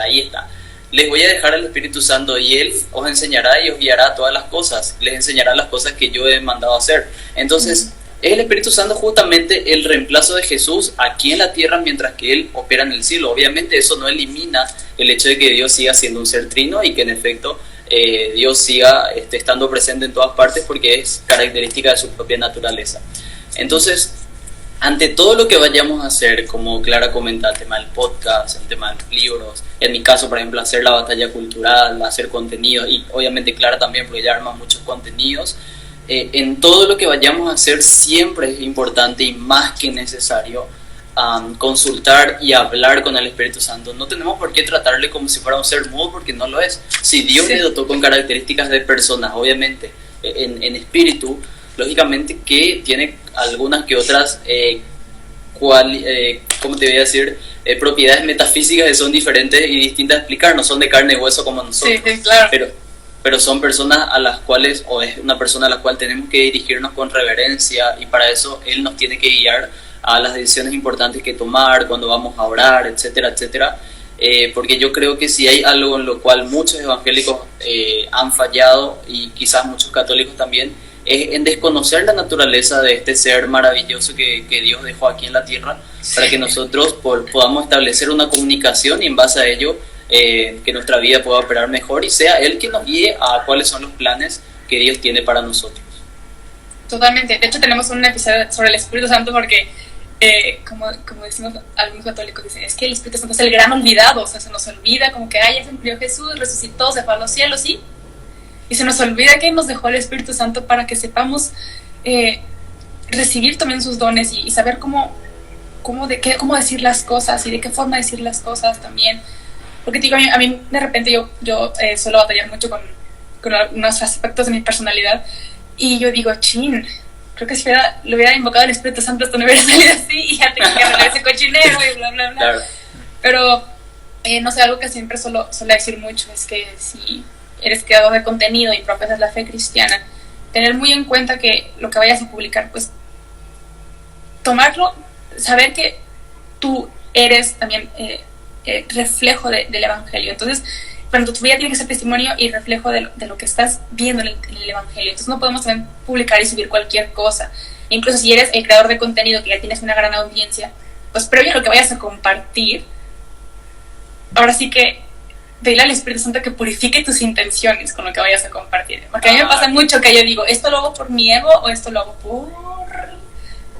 A: ahí está. Les voy a dejar al Espíritu Santo, y Él os enseñará y os guiará a todas las cosas. Les enseñará las cosas que yo he mandado a hacer. Entonces, es el Espíritu Santo justamente el reemplazo de Jesús aquí en la tierra, mientras que Él opera en el cielo. Obviamente eso no elimina el hecho de que Dios siga siendo un ser trino, y que en efecto... Dios siga estando presente en todas partes, porque es característica de su propia naturaleza. Entonces, ante todo lo que vayamos a hacer, como Clara comenta, el tema del podcast, el tema de los libros, en mi caso, por ejemplo, hacer la batalla cultural, hacer contenido, y obviamente Clara también, porque ella arma muchos contenidos, en todo lo que vayamos a hacer siempre es importante y más que necesario consultar y hablar con el Espíritu Santo. No tenemos por qué tratarle como si fuera un ser mudo, porque no lo es. Si Dios le dotó con características de personas, obviamente en espíritu, lógicamente que tiene algunas que otras ¿cómo te voy a decir? Propiedades metafísicas que son diferentes y distintas a explicar, no son de carne y hueso como nosotros.
B: Sí, claro.
A: Pero son personas a las cuales, o es una persona a la cual tenemos que dirigirnos con reverencia, y para eso Él nos tiene que guiar a las decisiones importantes que tomar, cuando vamos a orar, etcétera, etcétera. Porque yo creo que si hay algo en lo cual muchos evangélicos han fallado, y quizás muchos católicos también, es en desconocer la naturaleza de este ser maravilloso que Dios dejó aquí en la tierra, para que nosotros podamos establecer una comunicación, y en base a ello que nuestra vida pueda operar mejor, y sea Él quien nos guíe a cuáles son los planes que Dios tiene para nosotros.
B: Totalmente. De hecho, tenemos un episodio sobre el Espíritu Santo porque... como decimos algunos católicos, dicen, es que el Espíritu Santo es el gran olvidado. O sea, se nos olvida como que ya se murió Jesús, resucitó, se fue a los cielos, ¿sí? Y se nos olvida que nos dejó el Espíritu Santo para que sepamos recibir también sus dones, y saber cómo decir las cosas, y de qué forma decir las cosas también. Porque digo, a mí de repente yo suelo batallar mucho con algunos aspectos de mi personalidad, y yo digo, chin, creo que si le hubiera invocado al Espíritu Santo, esto no hubiera salido así, y ya tengo que arreglar ese cochinero y bla, bla, bla. Claro. Pero, no sé, algo que siempre suelo decir mucho es que si eres creador de contenido y profesas la fe cristiana, tener muy en cuenta que lo que vayas a publicar, pues, tomarlo, saber que tú eres también reflejo del Evangelio. Entonces, pero tu vida tiene que ser testimonio y reflejo de lo que estás viendo en el Evangelio. Entonces no podemos también publicar y subir cualquier cosa. Incluso si eres el creador de contenido, que ya tienes una gran audiencia, pues previo a lo que vayas a compartir, ahora sí que dile al Espíritu Santo que purifique tus intenciones con lo que vayas a compartir. Porque a mí me pasa mucho que yo digo, ¿esto lo hago por mi ego o esto lo hago por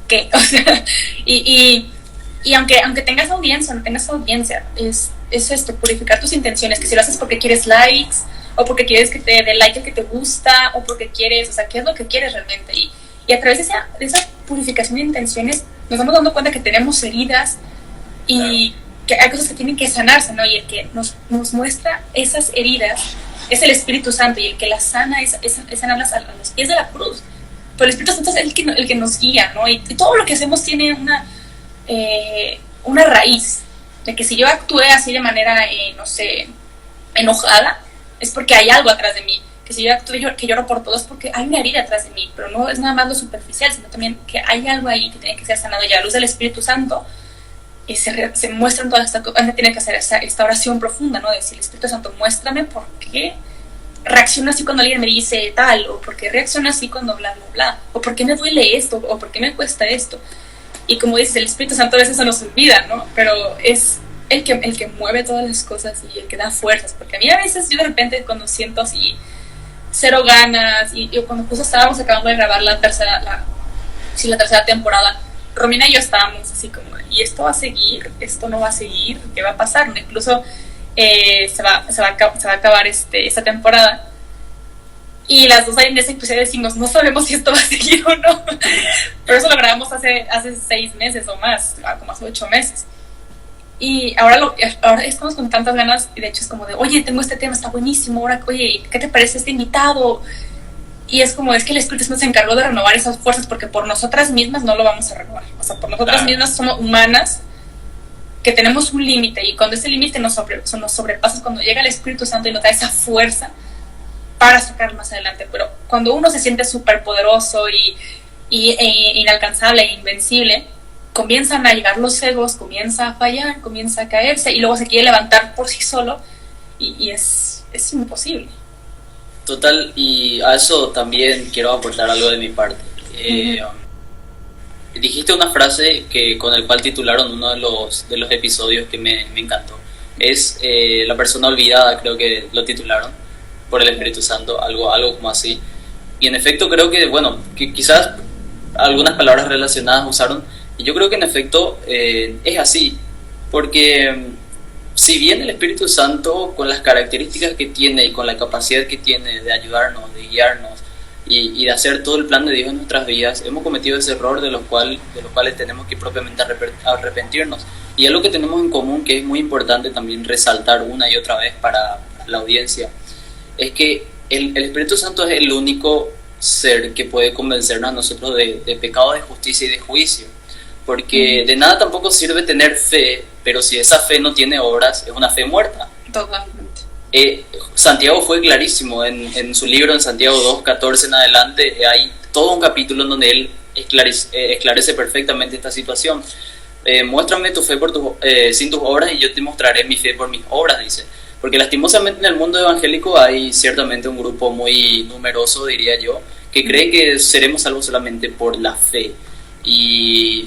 B: qué? O sea, y aunque tengas audiencia o no tengas audiencia, es esto, purificar tus intenciones, que si lo haces porque quieres likes, o porque quieres que te dé like el que te gusta, o porque quieres, o sea, ¿qué es lo que quieres realmente? Y a través de esa purificación de intenciones nos vamos dando cuenta que tenemos heridas, y que hay cosas que tienen que sanarse, ¿no? Y el que nos muestra esas heridas es el Espíritu Santo, y el que las sana es sanarlas a los pies de la cruz. Pero el Espíritu Santo es el que nos guía, ¿no? Y todo lo que hacemos tiene una raíz, de que si yo actué así de manera, no sé, enojada, es porque hay algo atrás de mí. Que si yo actúo que lloro por todo es porque hay una herida atrás de mí, pero no es nada más lo superficial, sino también que hay algo ahí que tiene que ser sanado. Y a la luz del Espíritu Santo se muestran todas estas cosas. Tiene que hacer esta oración profunda, ¿no? De decir, Espíritu Santo, muéstrame por qué reacciono así cuando alguien me dice tal, o por qué reacciono así cuando bla, bla, bla, o por qué me duele esto, o por qué me cuesta esto. Y como dices, el Espíritu Santo a veces se nos olvida, ¿no? Pero es el que mueve todas las cosas y el que da fuerzas. Porque a mí a veces yo de repente cuando siento así cero ganas, y cuando justo estábamos acabando de grabar la tercera temporada, Romina y yo estábamos así como, ¿y esto va a seguir? ¿Esto no va a seguir? ¿Qué va a pasar? Incluso se va a acabar esta temporada, y las dos ahí en ese episodio decimos, no sabemos si esto va a seguir o no. Pero eso lo grabamos hace 6 meses o más, como hace 8 meses. Y ahora estamos con tantas ganas, y de hecho es como de, oye, tengo este tema, está buenísimo, ahora, oye, ¿qué te parece este invitado? Y es como, es que el Espíritu Santo se encargó de renovar esas fuerzas, porque por nosotras mismas no lo vamos a renovar. O sea, por nosotras mismas somos humanas, que tenemos un límite, y cuando ese límite nos sobrepasa, cuando llega el Espíritu Santo y nos da esa fuerza para sacar más adelante. Pero cuando uno se siente súper poderoso y inalcanzable e invencible, comienzan a llegar los egos, comienza a fallar, comienza a caerse, y luego se quiere levantar por sí solo, y es imposible.
A: Total, y a eso también quiero aportar algo de mi parte. Dijiste una frase con el cual titularon uno de los episodios que me encantó. Es la persona olvidada, creo que lo titularon, por el Espíritu Santo, algo como así. Y en efecto creo que, bueno, que quizás algunas palabras relacionadas usaron, y yo creo que en efecto es así, porque si bien el Espíritu Santo, con las características que tiene y con la capacidad que tiene de ayudarnos, de guiarnos y de hacer todo el plan de Dios en nuestras vidas, hemos cometido ese error de los cuales tenemos que propiamente arrepentirnos. Y algo que tenemos en común, que es muy importante también resaltar una y otra vez para la audiencia, es que el Espíritu Santo es el único ser que puede convencernos a nosotros de pecado, de justicia y de juicio. Porque de nada tampoco sirve tener fe, pero si esa fe no tiene obras, es una fe muerta.
B: Totalmente.
A: Santiago fue clarísimo en su libro, en Santiago 2:14 en adelante, hay todo un capítulo en donde él esclarece perfectamente esta situación. Muéstrame tu fe sin tus obras, y yo te mostraré mi fe por mis obras, dice. Porque lastimosamente en el mundo evangélico hay ciertamente un grupo muy numeroso, diría yo, que cree que seremos salvos solamente por la fe. Y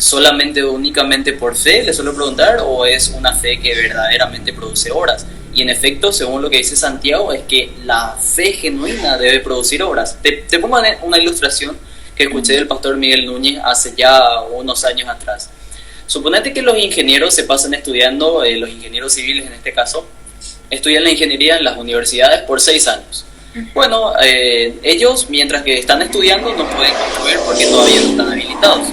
A: únicamente por fe, le suelo preguntar, o es una fe que verdaderamente produce obras. Y en efecto, según lo que dice Santiago, es que la fe genuina debe producir obras. Te pongo una ilustración que escuché del pastor Miguel Núñez hace ya unos años atrás. Suponete que los ingenieros se pasan estudiando, los ingenieros civiles en este caso, estudian la ingeniería en las universidades por 6 años. Bueno, ellos mientras que están estudiando no pueden construir porque todavía no están habilitados.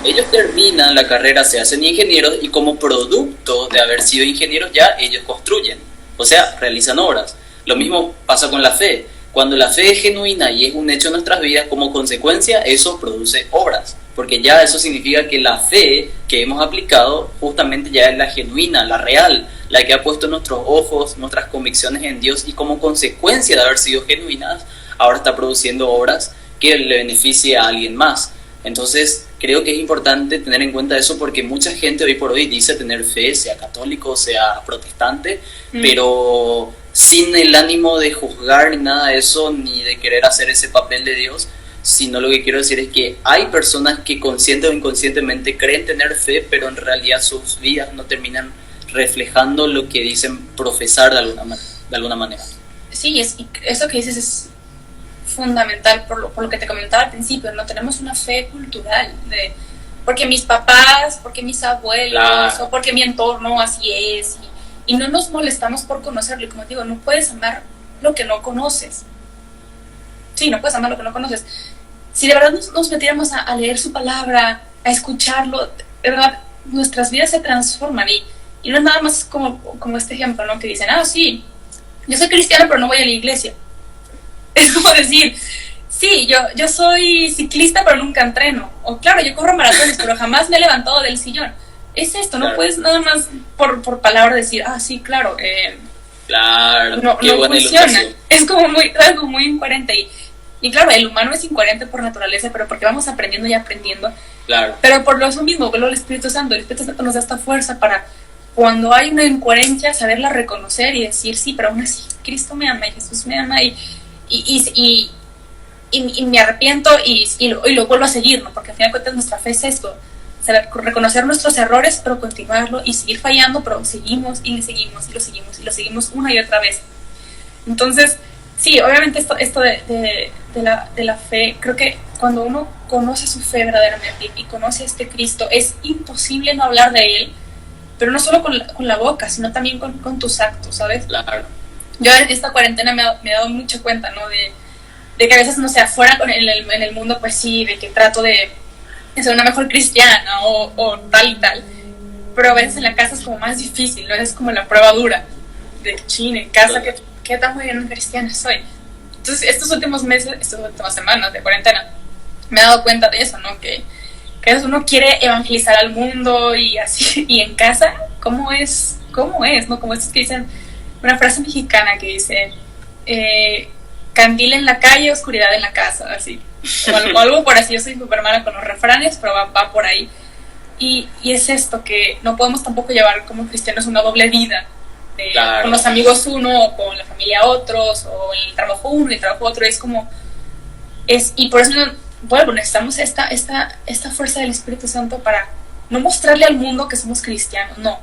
A: Ellos terminan la carrera, se hacen ingenieros, y como producto de haber sido ingenieros ya ellos construyen, o sea, realizan obras. Lo mismo pasa con la fe. Cuando la fe es genuina y es un hecho en nuestras vidas, como consecuencia eso produce obras, porque ya eso significa que la fe que hemos aplicado justamente ya es la genuina, la real, la que ha puesto nuestros ojos, nuestras convicciones en Dios, y como consecuencia de haber sido genuinas, ahora está produciendo obras que le beneficie a alguien más. Entonces creo que es importante tener en cuenta eso, porque mucha gente hoy por hoy dice tener fe, sea católico, sea protestante, pero sin el ánimo de juzgar ni nada de eso, ni de querer hacer ese papel de Dios, sino lo que quiero decir es que hay personas que consciente o inconscientemente creen tener fe, pero en realidad sus vidas no terminan reflejando lo que dicen profesar de alguna manera.
B: Sí, y eso que dices es fundamental por lo que te comentaba al principio, ¿no? Tenemos una fe cultural porque mis papás, porque mis abuelos, claro, o porque mi entorno así es, y no nos molestamos por conocerlo. Y como digo, no puedes amar lo que no conoces. Sí, no puedes amar lo que no conoces. Si de verdad nos metiéramos a leer su palabra, a escucharlo, de verdad nuestras vidas se transforman, y no es nada más como este ejemplo, ¿no? Que dicen, sí, yo soy cristiano pero no voy a la iglesia. Es como decir, sí, yo soy ciclista pero nunca entreno, o claro, yo corro maratones pero jamás me he levantado del sillón. Es esto, claro. No puedes nada más por palabra decir, sí, claro,
A: Claro,
B: no,
A: qué
B: no
A: buena
B: funciona.
A: ilustración.
B: Es como muy, algo muy incoherente. Y claro, el humano es incoherente por naturaleza, pero porque vamos aprendiendo y aprendiendo.
A: Claro,
B: Pero por lo mismo, vuelvo al Espíritu Santo. El Espíritu Santo nos da esta fuerza para, cuando hay una incoherencia, saberla reconocer y decir, sí, pero aún así, Cristo me ama y Jesús me ama y me arrepiento y lo vuelvo a seguir, ¿no? Porque al final de cuentas nuestra fe es esto, saber reconocer nuestros errores, pero continuarlo y seguir fallando, pero seguimos y seguimos y lo seguimos y lo seguimos una y otra vez. Entonces, sí, obviamente esto de la fe, creo que cuando uno conoce su fe verdaderamente y conoce a este Cristo, es imposible no hablar de Él, pero no solo con la boca, sino también con tus actos, ¿sabes?
A: claro,
B: Yo en esta cuarentena me he dado mucha cuenta, ¿no? De que a veces, no sé, afuera en el mundo, pues sí, de que trato de ser una mejor cristiana o tal y tal, pero a veces en la casa es como más difícil, ¿no? Es como la prueba dura de chin, en casa, ¿qué tan muy bien cristiana soy? Entonces, estos últimos meses, estas últimas semanas de cuarentena, me he dado cuenta de eso, ¿no? Que a veces uno quiere evangelizar al mundo y así, y en casa, ¿cómo es? ¿No? Como estos que dicen, una frase mexicana que dice, candil en la calle, oscuridad en la casa, así. O algo por así. Yo soy súper mala con los refranes, pero va por ahí. Y es esto, que no podemos tampoco llevar como cristianos una doble vida. Claro. Con los amigos uno, o con la familia otros, o en el trabajo uno y el trabajo otro. Es como... y por eso, bueno, necesitamos esta fuerza del Espíritu Santo para no mostrarle al mundo que somos cristianos, no.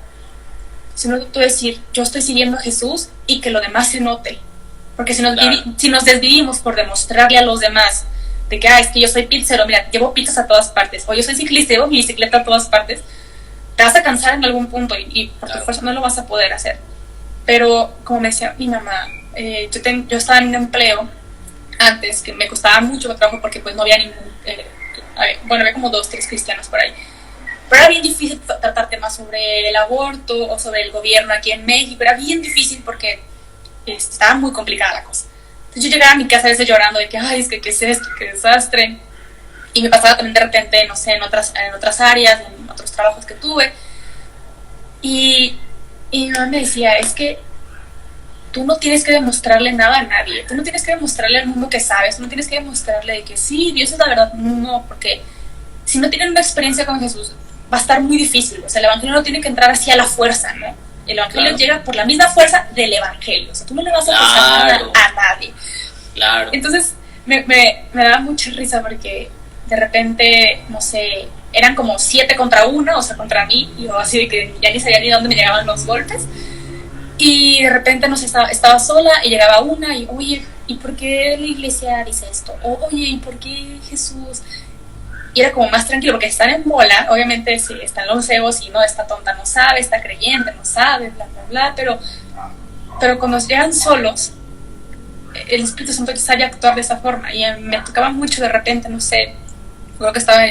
B: Sino tú decir, yo estoy siguiendo a Jesús y que lo demás se note. Porque si nos desvivimos por demostrarle a los demás de que, es que yo soy pizzero, mira, llevo pizzas a todas partes, o yo soy ciclista, llevo mi bicicleta a todas partes, te vas a cansar en algún punto y por tu fuerza no lo vas a poder hacer. Pero, como me decía mi mamá, yo estaba en un empleo antes que me costaba mucho el trabajo porque pues no había ningún... había como 2, 3 cristianos por ahí. Pero era bien difícil tratar temas sobre el aborto o sobre el gobierno aquí en México. Era bien difícil porque estaba muy complicada la cosa. Entonces yo llegaba a mi casa a veces llorando de que, es que, ¿qué es esto? ¡Qué desastre! Y me pasaba también de repente, no sé, en otras áreas, en otros trabajos que tuve. Y mi mamá me decía, es que tú no tienes que demostrarle nada a nadie. Tú no tienes que demostrarle al mundo que sabes. Tú no tienes que demostrarle de que sí, Dios es la verdad. No, porque si no tienen una experiencia con Jesús, va a estar muy difícil. O sea, el evangelio no tiene que entrar así a la fuerza, ¿no? El evangelio llega por la misma fuerza del evangelio. O sea, tú no le vas a forzar nada a nadie.
A: Claro.
B: Entonces, me daba mucha risa porque de repente, no sé, eran como 7 contra 1, o sea, contra mí. Y yo así de que ya ni sabía ni dónde me llegaban los golpes. Y de repente, no sé, estaba sola y llegaba una y, oye, ¿y por qué la iglesia dice esto? Oye, ¿y por qué Jesús? Y era como más tranquilo, porque están en bola, obviamente sí, están los egos y no, esta tonta no sabe, esta creyente no sabe, bla, bla, bla, pero cuando llegan solos, el Espíritu Santo sabe actuar de esa forma, y me tocaba mucho de repente, no sé, creo que estaba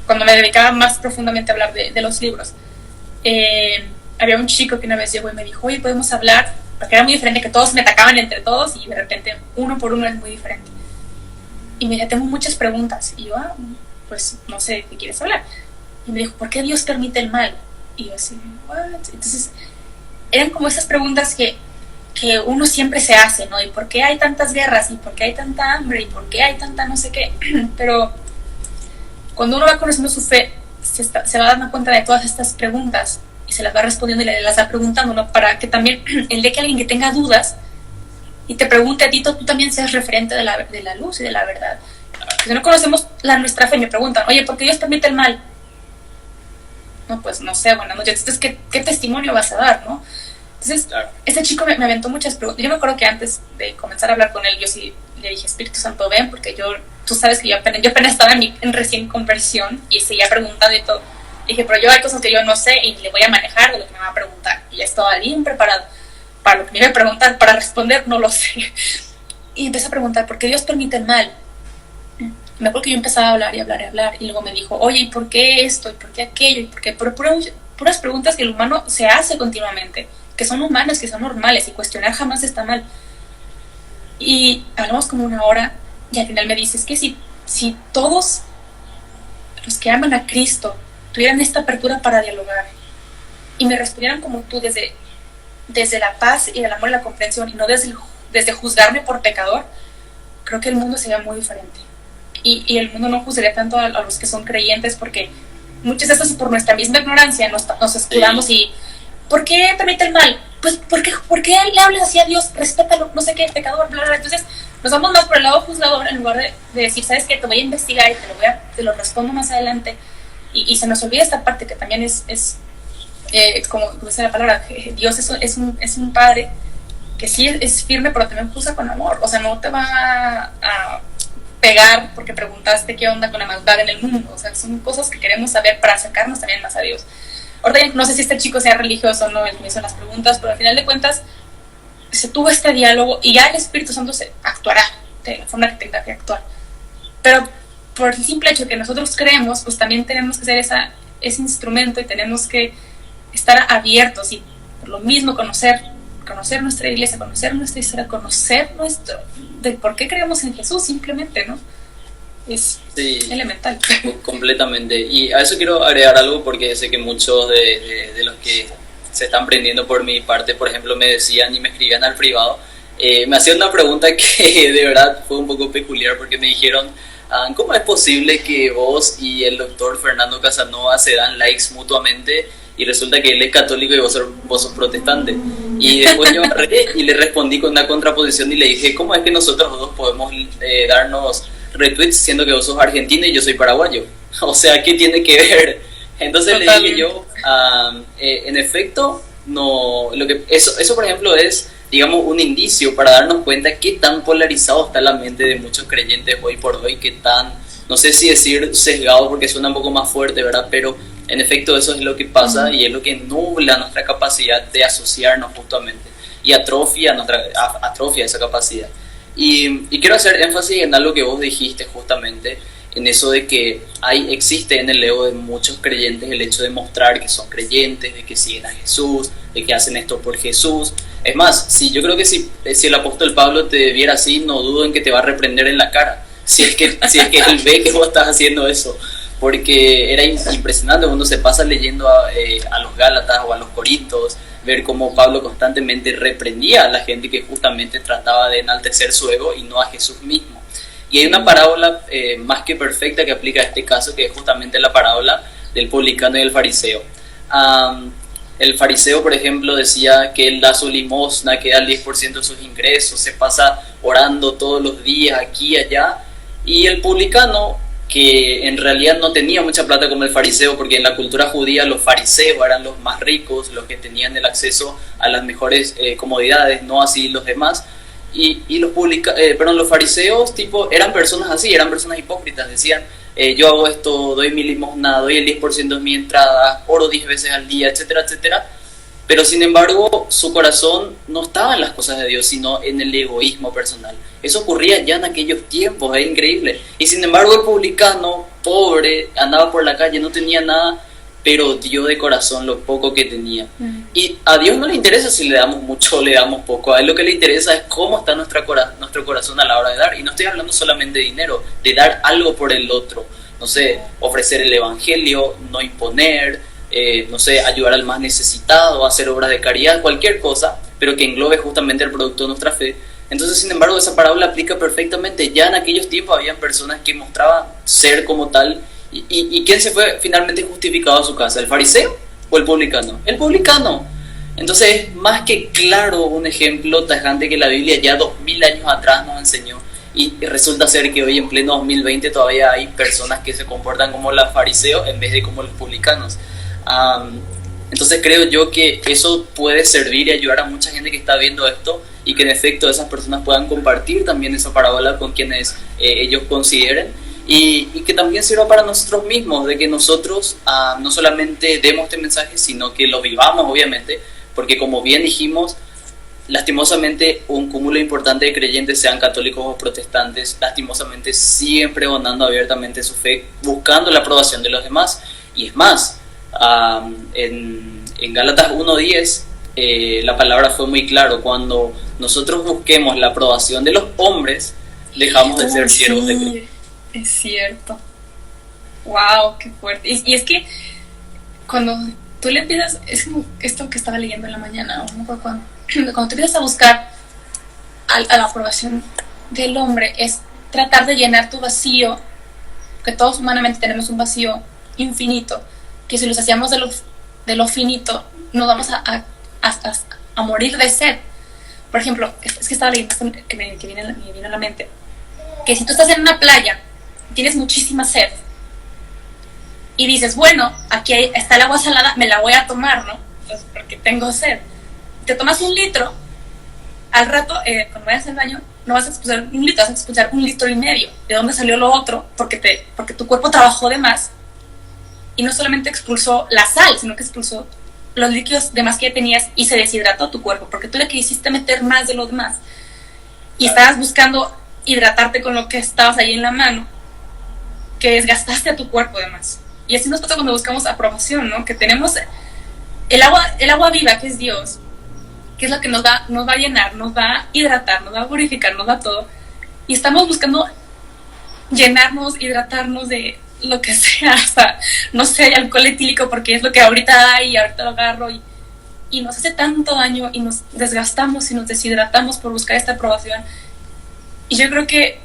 B: cuando me dedicaba más profundamente a hablar de los libros, había un chico que una vez llegó y me dijo, oye, ¿podemos hablar? Porque era muy diferente, que todos me atacaban entre todos, y de repente, uno por uno es muy diferente. Y me dijo, tengo muchas preguntas. Y yo, pues no sé de qué quieres hablar. Y me dijo, ¿por qué Dios permite el mal? Y yo así, ¿what? Entonces, eran como esas preguntas que uno siempre se hace, ¿no? ¿Y por qué hay tantas guerras? ¿Y por qué hay tanta hambre? ¿Y por qué hay tanta no sé qué? Pero cuando uno va conociendo su fe, se va dando cuenta de todas estas preguntas y se las va respondiendo y las va preguntando, ¿no? Para que también el día que alguien que tenga dudas y te pregunte a ti, tú también seas referente de la luz y de la verdad. Si no conocemos nuestra fe, me preguntan, oye, ¿por qué Dios permite el mal? No, pues no sé, bueno, entonces, ¿qué testimonio vas a dar, no? Entonces, ese chico me aventó muchas preguntas. Yo me acuerdo que antes de comenzar a hablar con él, yo sí le dije, Espíritu Santo, ven, porque tú sabes que yo apenas estaba en recién conversión y seguía preguntando y todo. Dije, pero yo hay cosas que yo no sé y le voy a manejar de lo que me va a preguntar. Y ya estaba bien preparado para lo que me iba a preguntar, para responder, no lo sé. Y empecé a preguntar, ¿por qué Dios permite el mal? Me acuerdo que yo empezaba a hablar, y luego me dijo, oye, ¿y por qué esto? ¿Y por qué aquello? ¿Y por qué? Puras preguntas que el humano se hace continuamente, que son humanas, que son normales, y cuestionar jamás está mal. Y hablamos como 1 hora, y al final me dice, es que si todos los que aman a Cristo tuvieran esta apertura para dialogar, y me respondieran como tú, desde desde la paz y el amor y la comprensión, y no desde juzgarme por pecador, creo que el mundo sería muy diferente. Y el mundo no juzgaría tanto a los que son creyentes, porque muchas veces por nuestra misma ignorancia nos escudamos y ¿por qué permite el mal? Pues ¿por qué le hablas así a Dios? Respétalo, no sé qué, pecador, bla, bla. Entonces nos vamos más por el lado juzgador en lugar de decir, ¿sabes qué? Te voy a investigar y te lo respondo más adelante. Y se nos olvida esta parte que también es como dice la palabra, Dios es un padre que sí es firme, pero también juzga con amor. O sea, no te va a pegar porque preguntaste qué onda con la maldad en el mundo. O sea, son cosas que queremos saber para acercarnos también más a Dios. Ahorita no sé si este chico sea religioso o no, el que me hizo las preguntas, pero al final de cuentas se tuvo este diálogo y ya el Espíritu Santo se actuará de la forma que tenga que actuar. Pero por el simple hecho que nosotros creemos, pues también tenemos que ser ese instrumento y tenemos que estar abiertos y por lo mismo conocer nuestra iglesia, conocer nuestra historia, conocer de por qué creemos en Jesús simplemente, ¿no? Es elemental.
A: Completamente. Y a eso quiero agregar algo porque sé que muchos de los que se están prendiendo por mi parte, por ejemplo, me decían y me escribían al privado, me hacían una pregunta que de verdad fue un poco peculiar porque me dijeron, ¿cómo es posible que vos y el doctor Fernando Casanova se dan likes mutuamente y resulta que él es católico y vos sos protestante? Y después yo agarré y le respondí con una contraposición y le dije, ¿cómo es que nosotros dos podemos darnos retweets siendo que vos sos argentino y yo soy paraguayo? O sea, ¿qué tiene que ver? Entonces totalmente. Le dije yo, en efecto, no, eso por ejemplo es, digamos, un indicio para darnos cuenta qué tan polarizado está la mente de muchos creyentes hoy por hoy, qué tan, no sé si decir sesgado porque suena un poco más fuerte, ¿verdad? Pero en efecto eso es lo que pasa y es lo que nubla nuestra capacidad de asociarnos justamente y atrofia esa capacidad. Y quiero hacer énfasis en algo que vos dijiste justamente, en eso de que existe en el ego de muchos creyentes el hecho de mostrar que son creyentes, de que siguen a Jesús, de que hacen esto por Jesús. Es más, yo creo que si el apóstol Pablo te viera así, no dudo en que te va a reprender en la cara, si es que él ve que vos estás haciendo eso, porque era impresionante cuando se pasa leyendo a los Gálatas o a los Corintios, ver cómo Pablo constantemente reprendía a la gente que justamente trataba de enaltecer su ego y no a Jesús mismo. Y hay una parábola más que perfecta que aplica a este caso, que es justamente la parábola del publicano y el fariseo. El fariseo, por ejemplo, decía que él da su limosna, que da el 10% de sus ingresos, se pasa orando todos los días aquí y allá. Y el publicano, que en realidad no tenía mucha plata como el fariseo, porque en la cultura judía los fariseos eran los más ricos, los que tenían el acceso a las mejores comodidades, no así los demás. Y los fariseos eran personas así, eran personas hipócritas, decían, yo hago esto, doy mi limosna, doy el 10% de mi entrada, oro 10 veces al día, etcétera, etcétera. Pero sin embargo su corazón no estaba en las cosas de Dios, sino en el egoísmo personal. Eso ocurría ya en aquellos tiempos, es increíble. Y sin embargo el publicano, pobre, andaba por la calle, no tenía nada, pero dio de corazón lo poco que tenía. Y a Dios no le interesa si le damos mucho o le damos poco. A Él lo que le interesa es cómo está nuestro corazón a la hora de dar. Y no estoy hablando solamente de dinero, de dar algo por el otro. No sé, ofrecer el evangelio, no imponer, no sé, ayudar al más necesitado, hacer obras de caridad, cualquier cosa, pero que englobe justamente el producto de nuestra fe. Entonces, sin embargo, esa parábola aplica perfectamente. Ya en aquellos tiempos habían personas que mostraban ser como tal. ¿Y quién se fue finalmente justificado a su casa? ¿El fariseo o el publicano? El publicano. Entonces es más que claro un ejemplo tajante que la Biblia ya 2000 años atrás nos enseñó, y resulta ser que hoy en pleno 2020 todavía hay personas que se comportan como los fariseos en vez de como los publicanos. Entonces creo yo que eso puede servir y ayudar a mucha gente que está viendo esto, y que en efecto esas personas puedan compartir también esa parábola con quienes ellos consideren. Y que también sirva para nosotros mismos, de que nosotros no solamente demos este mensaje, sino que lo vivamos, obviamente, porque como bien dijimos, lastimosamente un cúmulo importante de creyentes, sean católicos o protestantes, lastimosamente siguen pregonando abiertamente su fe, buscando la aprobación de los demás. Y es más, en Gálatas 1:10 la palabra fue muy claro: cuando nosotros busquemos la aprobación de los hombres, dejamos de ser siervos de Cristo.
B: Es cierto. Wow, qué fuerte. Y es que cuando tú le empiezas, es como esto que estaba leyendo en la mañana, o no me acuerdo cuando tú empiezas a buscar a la aprobación del hombre, es tratar de llenar tu vacío, que todos humanamente tenemos un vacío infinito, que si los hacíamos de lo finito, nos vamos a morir de sed. Por ejemplo, es que estaba leyendo esto que me vino a la mente, que si tú estás en una playa, tienes muchísima sed, y dices, bueno, aquí está el agua salada, me la voy a tomar, ¿no? Pues porque tengo sed. Te tomas 1 litro, al rato, cuando vayas al baño, no vas a expulsar 1 litro, vas a expulsar 1,5 litros. ¿De dónde salió lo otro? Porque tu cuerpo trabajó de más, y no solamente expulsó la sal, sino que expulsó los líquidos demás que ya tenías, y se deshidrató tu cuerpo, porque tú le quisiste meter más de lo demás. Y estabas buscando hidratarte con lo que estabas ahí en la mano, que desgastaste a tu cuerpo de más. Y así nos pasa cuando buscamos aprobación, ¿no? Que tenemos el agua viva, que es Dios, que es lo que nos va a llenar, nos va a hidratar, nos va a purificar, nos va a todo. Y estamos buscando llenarnos, hidratarnos de lo que sea, hasta, no sé, alcohol etílico, porque es lo que ahorita hay y ahorita lo agarro, y nos hace tanto daño, y nos desgastamos y nos deshidratamos por buscar esta aprobación. Y yo creo que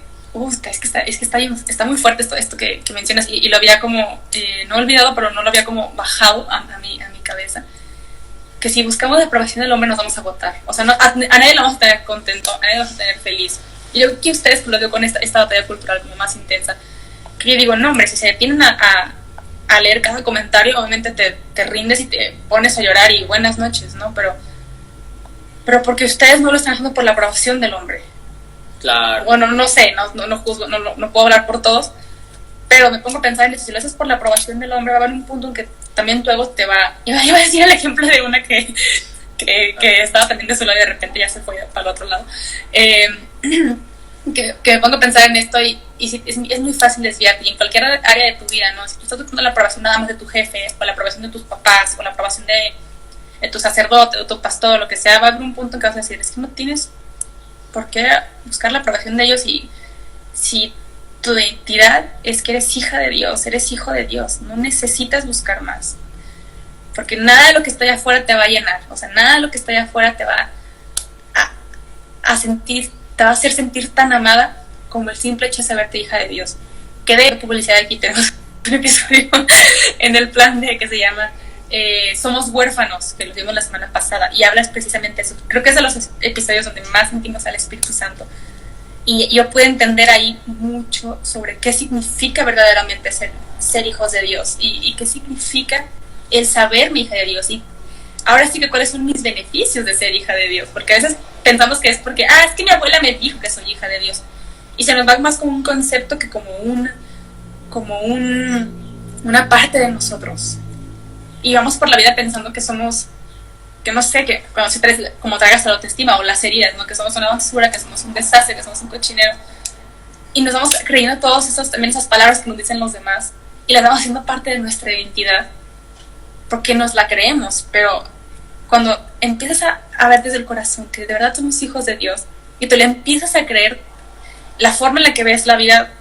B: está muy fuerte esto que mencionas, y lo había como, no olvidado, pero no lo había como bajado a mi cabeza, que si buscamos la aprobación del hombre nos vamos a agotar. O sea, a nadie lo vamos a tener contento, a nadie lo vamos a tener feliz. Y yo creo que ustedes, pues, lo digo con esta batalla cultural como más intensa, que yo digo, no, hombre, si se detienen a leer cada comentario, obviamente te rindes y te pones a llorar y buenas noches, ¿no? Pero porque ustedes no lo están haciendo por la aprobación del hombre.
A: Claro.
B: Bueno, no sé, no juzgo, no puedo hablar por todos, pero me pongo a pensar en eso. Si lo haces por la aprobación del hombre, va a haber un punto en que también tu ego te va... Iba a decir el ejemplo de una que estaba también de su lado y de repente ya se fue para el otro lado. Que me pongo a pensar en esto, y sí, es muy fácil desviarte, y en cualquier área de tu vida, ¿no? Si tú estás buscando la aprobación nada más de tu jefe, o la aprobación de tus papás, o la aprobación de tu sacerdote, o tu pastor, lo que sea, va a haber un punto en que vas a decir, es que no tienes por qué buscar la aprobación de ellos, y si tu identidad es que eres hija de Dios, eres hijo de Dios, no necesitas buscar más, porque nada de lo que está allá afuera te va a llenar. O sea, nada de lo que está allá afuera te va a sentir, te va a hacer sentir tan amada como el simple hecho de saberte hija de Dios. Que de publicidad aquí tenemos un episodio en el plan de que se llama Somos huérfanos, que lo vimos la semana pasada, y hablas precisamente de eso. Creo que es de los episodios donde más sentimos al Espíritu Santo, y yo pude entender ahí mucho sobre qué significa verdaderamente ser hijos de Dios, y qué significa el saberme hija de Dios. Y ahora sí que cuáles son mis beneficios de ser hija de Dios, porque a veces pensamos que es porque es que mi abuela me dijo que soy hija de Dios, y se nos va más como un concepto que como una parte de nosotros, y vamos por la vida pensando que somos, que no sé, que cuando como traigas la autoestima o las heridas, ¿no? Que somos una basura, que somos un desastre, que somos un cochinero, y nos vamos creyendo todos también esas palabras que nos dicen los demás, y las vamos haciendo parte de nuestra identidad porque nos la creemos. Pero cuando empiezas a ver desde el corazón que de verdad somos hijos de Dios, y tú le empiezas a creer, la forma en la que ves la vida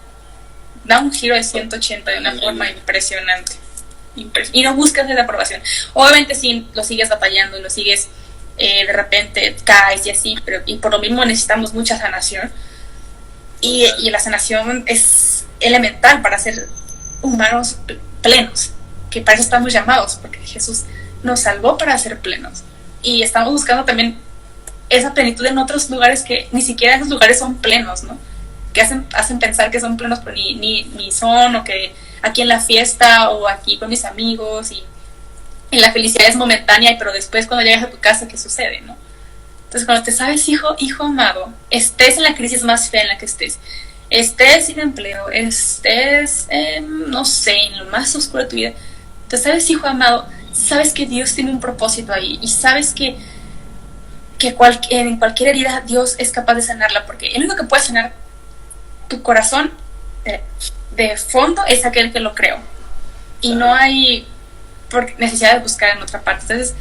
B: da un giro de 180 de una forma impresionante. Y no buscas esa aprobación. Obviamente sí, lo sigues batallando y lo sigues, de repente caes y así, y por lo mismo necesitamos mucha sanación, y la sanación es elemental para ser humanos plenos, que para eso estamos llamados, porque Jesús nos salvó para ser plenos, y estamos buscando también esa plenitud en otros lugares que ni siquiera esos lugares son plenos, ¿no? Que hacen pensar que son plenos, pero ni son, o que aquí en la fiesta o aquí con mis amigos, y la felicidad es momentánea, pero después cuando llegas a tu casa, ¿qué sucede, no? Entonces, cuando te sabes hijo amado, estés en la crisis más fea en la que estés sin empleo, estés no sé, en lo más oscuro de tu vida, te sabes hijo amado, sabes que Dios tiene un propósito ahí, y sabes que en cualquier herida Dios es capaz de sanarla, porque el único que puede sanar tu corazón de fondo es aquel que lo creó, y no hay necesidad de buscar en otra parte. Entonces,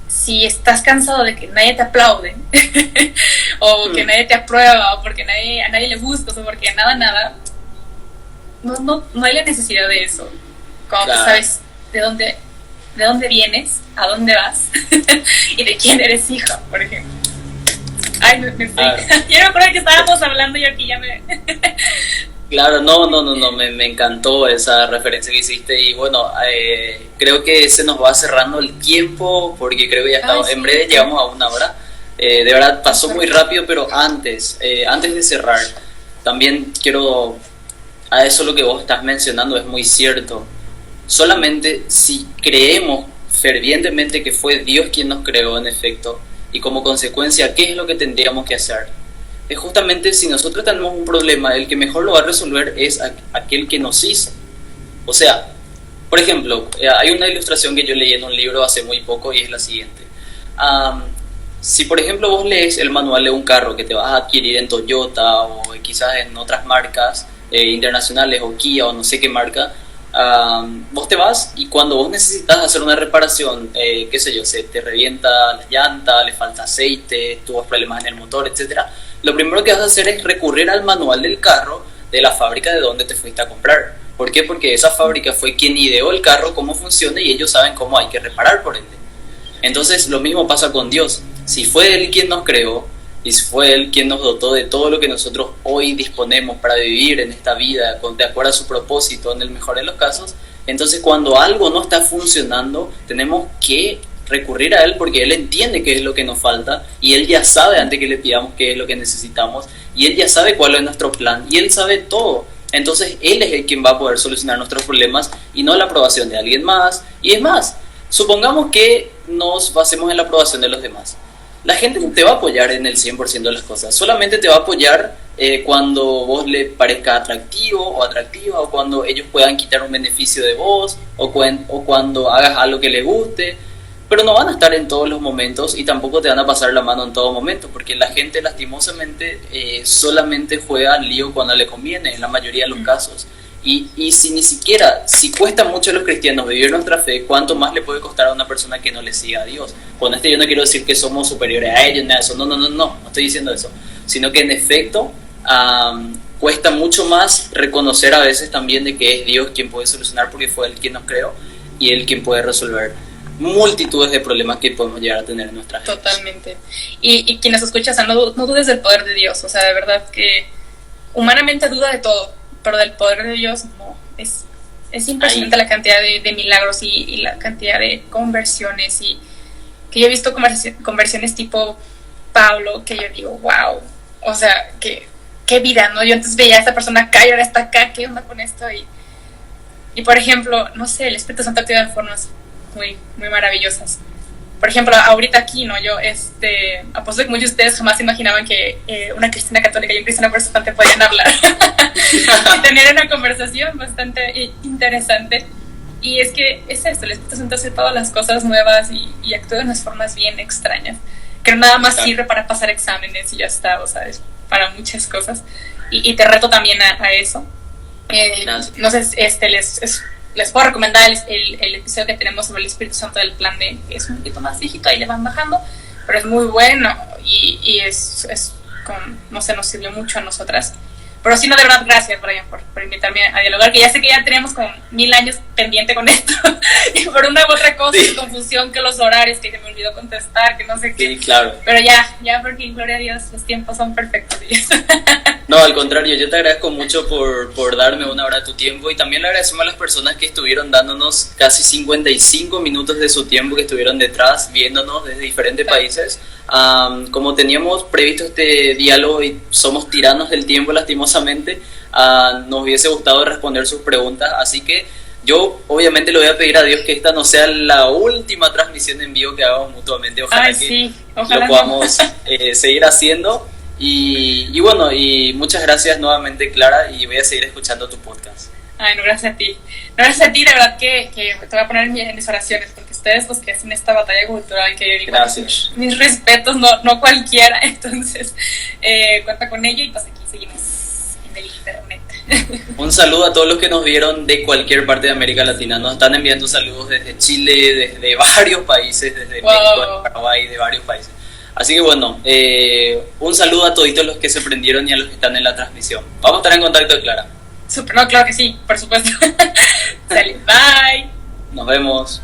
B: si estás cansado de que nadie te aplaude o que nadie te aprueba, o porque a nadie le gustas, o porque nada, no hay la necesidad de eso. Cuando tú sabes de dónde de dónde vienes, a dónde vas y de quién eres hijo, por ejemplo. Ay, me fui. Yo me acuerdo que estábamos hablando y aquí ya me...
A: Claro, no, me encantó esa referencia que hiciste y bueno, creo que se nos va cerrando el tiempo porque creo que ya estamos, en breve llegamos a 1 hora. De verdad pasó muy rápido, pero antes de cerrar, también quiero, a eso lo que vos estás mencionando es muy cierto. Solamente si creemos fervientemente que fue Dios quien nos creó en efecto y como consecuencia, ¿qué es lo que tendríamos que hacer? Es justamente si nosotros tenemos un problema, el que mejor lo va a resolver es aquel que nos hizo. O sea, por ejemplo, hay una ilustración que yo leí en un libro hace muy poco y es la siguiente. Si por ejemplo vos lees el manual de un carro que te vas a adquirir en Toyota o quizás en otras marcas internacionales o Kia o no sé qué marca, vos te vas y cuando vos necesitas hacer una reparación, qué sé yo, se te revienta la llanta, le falta aceite, tuvo problemas en el motor, etcétera, lo primero que vas a hacer es recurrir al manual del carro de la fábrica de donde te fuiste a comprar. ¿Por qué? Porque esa fábrica fue quien ideó el carro, cómo funciona y ellos saben cómo hay que reparar por ende. Entonces lo mismo pasa con Dios. Si fue Él quien nos creó y si fue Él quien nos dotó de todo lo que nosotros hoy disponemos para vivir en esta vida de acuerdo a su propósito en el mejor de los casos, entonces cuando algo no está funcionando tenemos que recurrir a Él porque Él entiende qué es lo que nos falta y Él ya sabe antes que le pidamos qué es lo que necesitamos y Él ya sabe cuál es nuestro plan y Él sabe todo. Entonces Él es el quien va a poder solucionar nuestros problemas y no la aprobación de alguien más. Y es más, supongamos que nos basemos en la aprobación de los demás. La gente no te va a apoyar en el 100% de las cosas, solamente te va a apoyar cuando vos le parezca atractivo o atractiva o cuando ellos puedan quitar un beneficio de vos o cuando hagas algo que les guste. Pero no van a estar en todos los momentos y tampoco te van a pasar la mano en todo momento, porque la gente lastimosamente solamente juega al lío cuando le conviene, en la mayoría de los casos. Y si ni siquiera, si cuesta mucho a los cristianos vivir nuestra fe, ¿cuánto más le puede costar a una persona que no le siga a Dios? Con esto yo no quiero decir que somos superiores a ellos, nada de eso, no estoy diciendo eso, sino que en efecto cuesta mucho más reconocer a veces también de que es Dios quien puede solucionar porque fue Él quien nos creó y Él quien puede resolver multitudes de problemas que podemos llegar a tener en nuestra vida.
B: Totalmente. Y quienes escuchan, no dudes del poder de Dios. O sea, de verdad que humanamente duda de todo, pero del poder de Dios no. Es impresionante la cantidad de milagros y la cantidad de conversiones. Y que yo he visto conversiones tipo Pablo, que yo digo, wow. O sea, qué vida, ¿no? Yo antes veía a esta persona acá y ahora está acá. ¿Qué onda con esto? Y por ejemplo, no sé, el Espíritu Santo activa en formas muy, muy maravillosas. Por ejemplo, ahorita aquí, ¿no? Yo, apuesto que muchos de ustedes jamás se imaginaban que una cristiana católica y un cristiano protestante podían hablar y tener una conversación bastante interesante. Y es que es esto, el Espíritu Santo hace todas las cosas nuevas y actúa de unas formas bien extrañas, que no nada más sirve para pasar exámenes y ya está, o sea, es para muchas cosas. Y te reto también a eso. No sé, les puedo recomendar el episodio que tenemos sobre el Espíritu Santo del Plan D, que es un poquito más viejito, ahí le van bajando, pero es muy bueno y es no sé, nos sirvió mucho a nosotras. Pero sí, no, de verdad, gracias, Brian, por invitarme a dialogar, que ya sé que ya tenemos como 1000 años pendiente con esto, y por una u otra cosa, sí. Confusión, que los horarios, que se me olvidó contestar, que no sé qué.
A: Sí, claro.
B: Pero ya, porque gloria a Dios, los tiempos son perfectos.
A: No, al contrario, yo te agradezco mucho por darme 1 hora de tu tiempo y también le agradecemos a las personas que estuvieron dándonos casi 55 minutos de su tiempo, que estuvieron detrás, viéndonos desde diferentes países. Como teníamos previsto este diálogo y somos tiranos del tiempo lastimosamente, nos hubiese gustado responder sus preguntas, así que yo obviamente le voy a pedir a Dios que esta no sea la última transmisión en vivo que hagamos mutuamente, ojalá lo podamos seguir haciendo y bueno, y muchas gracias nuevamente, Clara, y voy a seguir escuchando tu podcast.
B: Ay, no, gracias a ti. No, gracias a ti, de verdad que te voy a poner en mis oraciones, porque ustedes los que hacen esta batalla cultural, que yo digo,
A: gracias.
B: Mis respetos, no cualquiera, entonces cuenta con ella y pues aquí seguimos en el internet.
A: Un saludo a todos los que nos vieron de cualquier parte de América Latina, nos están enviando saludos desde Chile, desde varios países, desde México, Paraguay, de varios países. Así que bueno, un saludo a toditos los que se prendieron y a los que están en la transmisión. Vamos a estar en contacto, Clara.
B: Super, no, claro que sí, por supuesto. Bye.
A: Nos vemos.